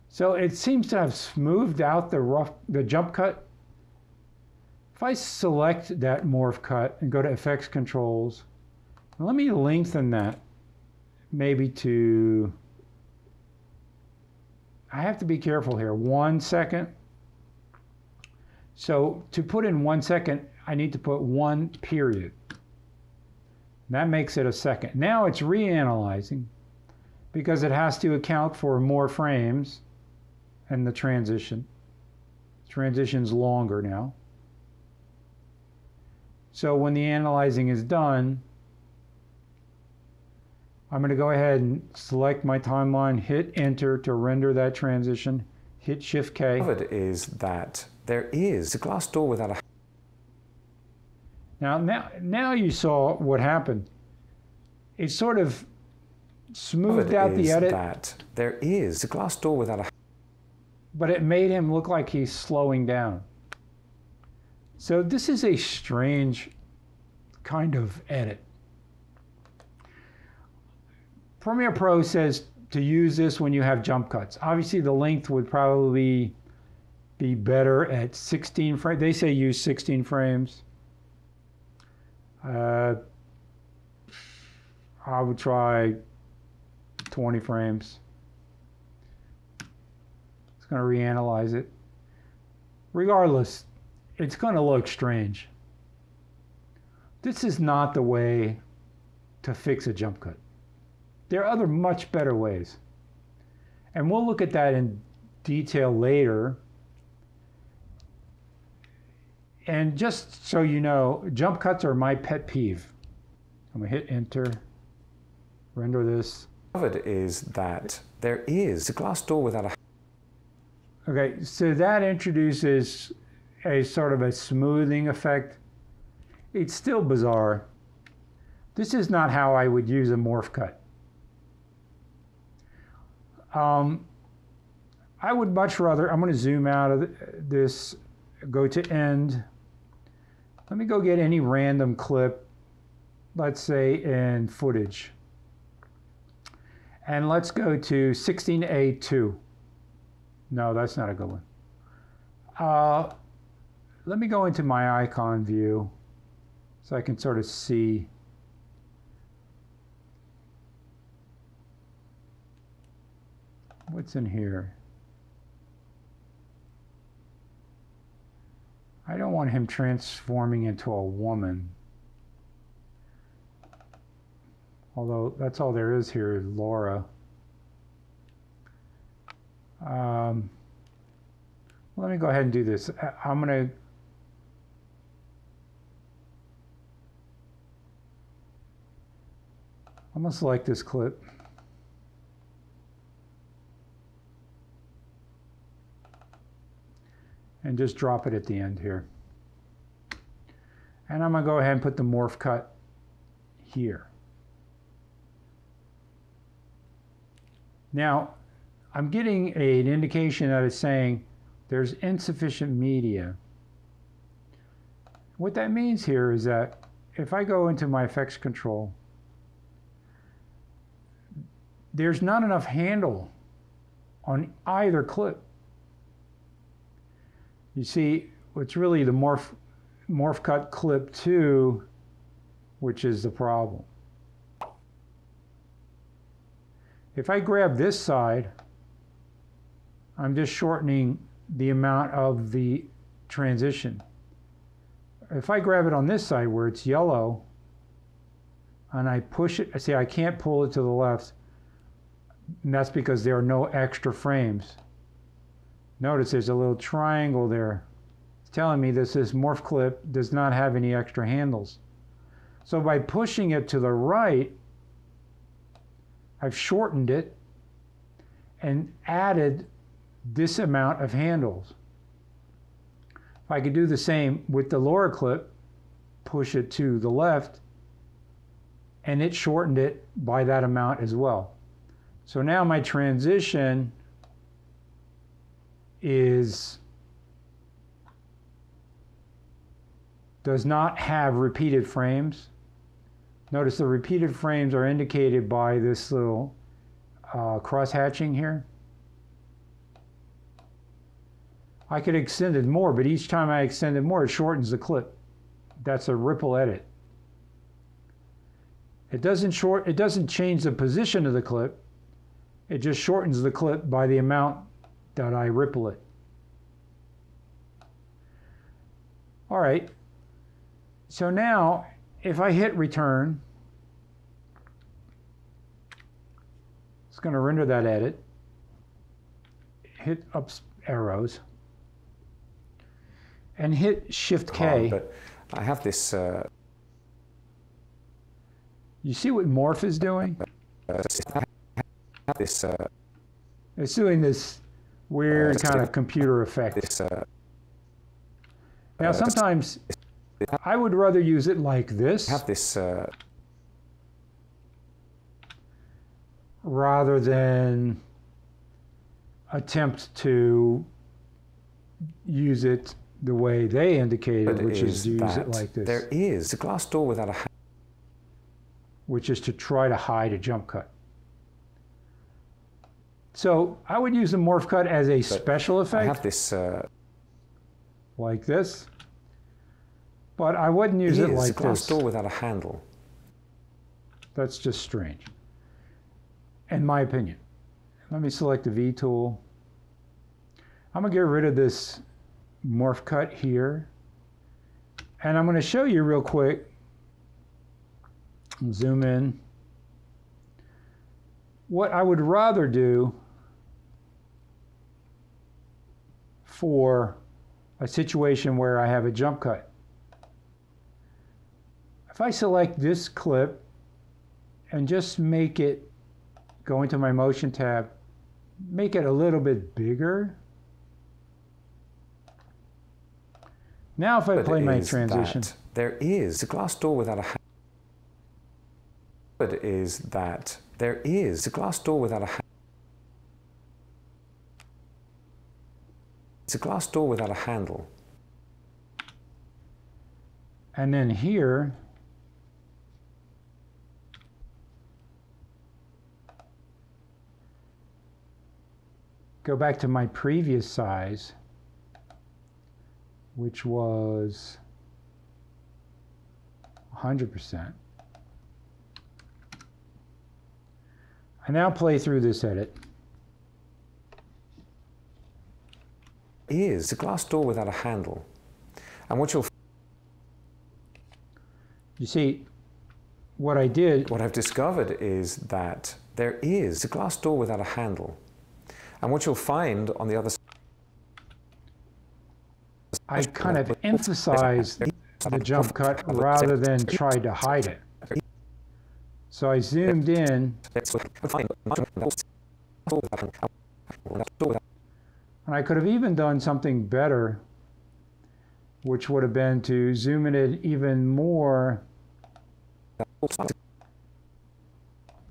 S1: So it seems to have smoothed out the jump cut. If I select that morph cut and go to Effects Controls, let me lengthen that maybe to, I have to be careful here, 1 second. So to put in 1 second, I need to put 1 period. That makes it a second. Now it's reanalyzing because it has to account for more frames and the transition. Transition's longer now. So when the analyzing is done, I'm going to go ahead and select my timeline, hit enter to render that transition, hit Shift K.
S3: It is that there is a glass door without a...
S1: Now you saw what happened. It sort of smoothed out the edit.
S3: That there is a glass door without a...
S1: But it made him look like he's slowing down. So this is a strange kind of edit. Premiere Pro says to use this when you have jump cuts. Obviously the length would probably be better at 16 frames. They say use 16 frames. I would try 20 frames. It's going to reanalyze it. Regardless, it's going to look strange. This is not the way to fix a jump cut. There are other much better ways. And we'll look at that in detail later. And just so you know, jump cuts are my pet peeve. I'm going to hit enter, render this.
S3: It is that there is a glass door without a...
S1: Okay, so that introduces a sort of a smoothing effect. It's still bizarre. This is not how I would use a morph cut. I would much rather, I'm going to zoom out of this, go to end. Let me go get any random clip, let's say in footage. And let's go to 16A2. No, that's not a good one. Let me go into my icon view so I can sort of see. What's in here? I don't want him transforming into a woman. Although that's all there is here is Laura. Let me go ahead and do this. I'm going to select this clip. And just drop it at the end here. And I'm going to go ahead and put the morph cut here. Now, I'm getting an indication that it's saying there's insufficient media. What that means here is that if I go into my effects control, there's not enough handle on either clip. You see, it's really the morph cut clip 2, which is the problem. If I grab this side, I'm just shortening the amount of the transition. If I grab it on this side where it's yellow, and I push it, see, I can't pull it to the left, and that's because there are no extra frames. Notice there's a little triangle there. It's telling me this morph clip does not have any extra handles. So by pushing it to the right, I've shortened it and added this amount of handles. If I could do the same with the lower clip, push it to the left, and it shortened it by that amount as well. So now my transition does not have repeated frames. Notice the repeated frames are indicated by this little cross-hatching here. I could extend it more, but each time I extend it more, it shortens the clip. That's a ripple edit. It doesn't change the position of the clip. It just shortens the clip by the amount that I ripple it. All right. So now, if I hit return, it's going to render that edit. Hit up arrows. And hit Shift K.
S3: But I have this.
S1: You see what morph is doing?
S3: This.
S1: It's doing this weird kind of computer effect.
S3: This.
S1: Now, sometimes I would rather use it like this.
S3: Have this.
S1: Rather than attempt to use it the way they indicated, which is to use it like this.
S3: There is a glass door without a
S1: which is to try to hide a jump cut. So I would use the morph cut as a special effect.
S3: I have this
S1: like this, but I wouldn't use it like
S3: a glass
S1: this.
S3: door without a handle.
S1: That's just strange, in my opinion. Let me select the V tool. I'm gonna get rid of this morph cut here, and I'm gonna show you real quick. Zoom in. What I would rather do for a situation where I have a jump cut. If I select this clip and just make it, go into my motion tab, make it a little bit bigger. Now if I play my transition.
S3: There is a glass door without a handle. Is that there is a glass door without a handle. It's a glass door without a handle.
S1: And then here, go back to my previous size, which was 100%. I now play through this edit.
S3: Is a glass door without a handle. And what you'll...
S1: You see, what I did...
S3: What I've discovered is that there is a glass door without a handle. And what you'll find on the other side...
S1: I kind of emphasized the jump cut rather than tried to hide it. So I zoomed in, and I could have even done something better, which would have been to zoom in it even more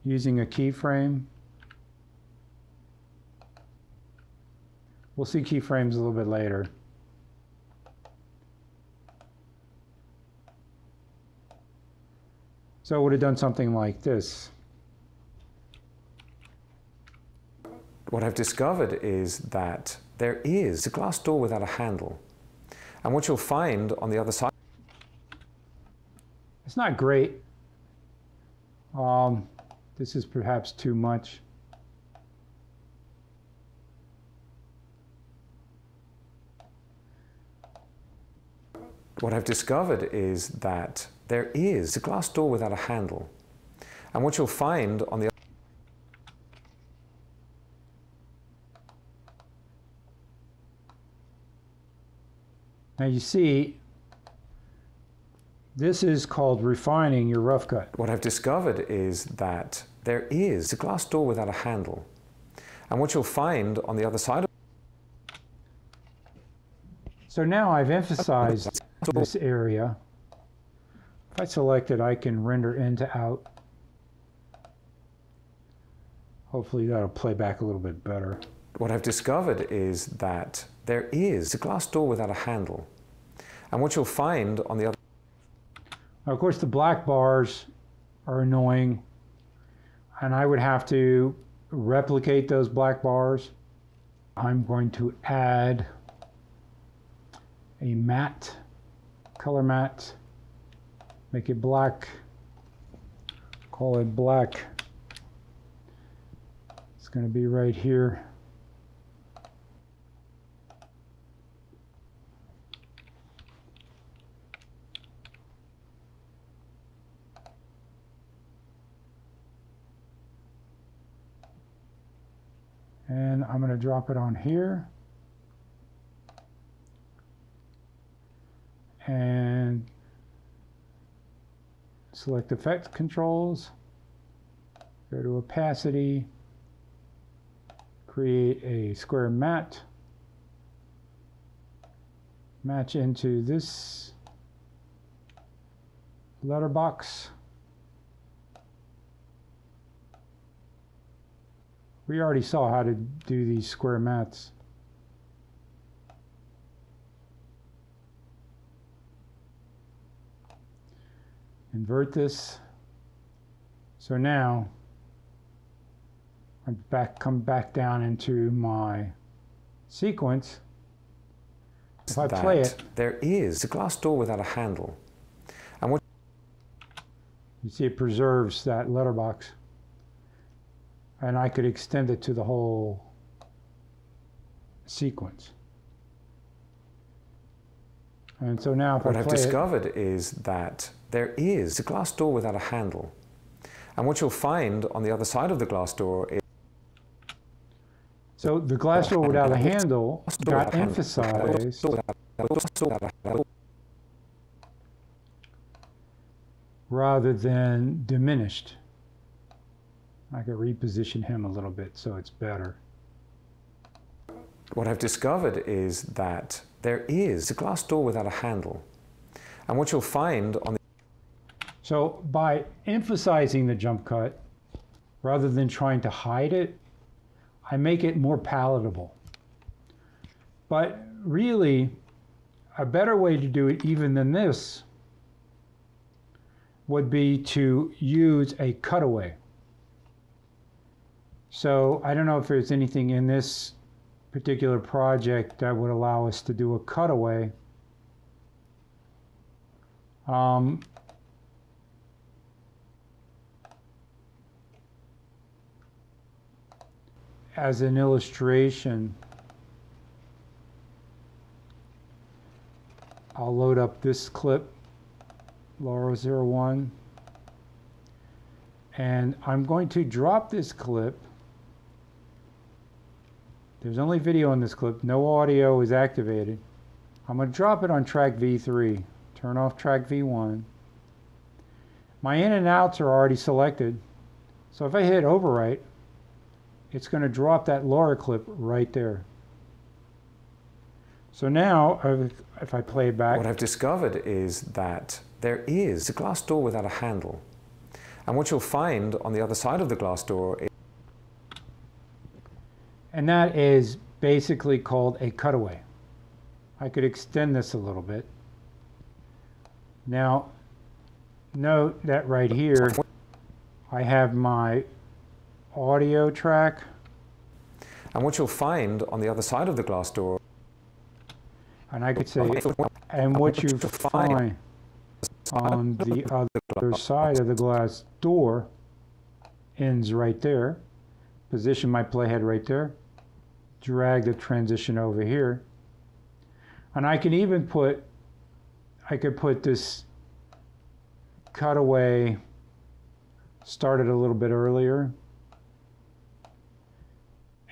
S1: using a keyframe. We'll see keyframes a little bit later. So I would have done something like this.
S3: What I've discovered is that there is a glass door without a handle. And what you'll find on the other side...
S1: It's not great. This is perhaps too much.
S3: What I've discovered is that there is a glass door without a handle. And what you'll find on the...
S1: Now you see, this is called refining your rough cut.
S3: What I've discovered is that there is a glass door without a handle. And what you'll find on the other side of...
S1: So now I've emphasized this area. If I select it, I can render in to out. Hopefully that'll play back a little bit better.
S3: What I've discovered is that there is a glass door without a handle. And what you'll find on the other...
S1: Now, of course, the black bars are annoying, and I would have to replicate those black bars. I'm going to add a matte, color matte, make it black, call it black. It's going to be right here. And I'm going to drop it on here. And select Effect Controls. Go to Opacity. Create a square matte. Match into this letterbox. We already saw how to do these square mattes. Invert this. So now come back down into my sequence. If I play it,
S3: there is a glass door without a handle. And what
S1: you see, it preserves that letterbox. And I could extend it to the whole sequence. And so now if
S3: what
S1: I
S3: I've
S1: play
S3: discovered is that there is a glass door without a handle. And what you'll find on the other side of the glass door is
S1: so the glass door without a handle got emphasized rather than diminished. I could reposition him a little bit so it's better.
S3: What I've discovered is that there is a glass door without a handle. And what you'll find on the
S1: So by emphasizing the jump cut, rather than trying to hide it, I make it more palatable. But really, a better way to do it even than this would be to use a cutaway. So I don't know if there's anything in this particular project that would allow us to do a cutaway. As an illustration, I'll load up this clip, Laura01, and I'm going to drop this clip. There's only video in this clip, no audio is activated. I'm going to drop it on track V3, turn off track V1. My in and outs are already selected, so if I hit overwrite, it's going to drop that Laura clip right there. So now, if I play it back...
S3: What I've discovered is that there is a glass door without a handle. And what you'll find on the other side of the glass door is...
S1: And that is basically called a cutaway. I could extend this a little bit. Now, note that right here, I have my audio track.
S3: And what you'll find on the other side of the glass door,
S1: and I could say, and what you find on the other side of the glass door ends right there. Position my playhead right there. Drag the transition over here. And I can even put, I could put this cutaway started a little bit earlier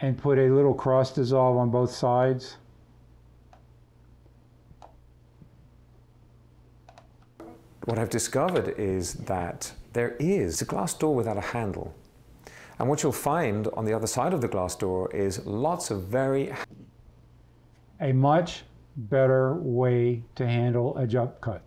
S1: and put a little cross dissolve on both sides.
S3: What I've discovered is that there is a glass door without a handle. And what you'll find on the other side of the glass door is lots of a
S1: much better way to handle a jump cut.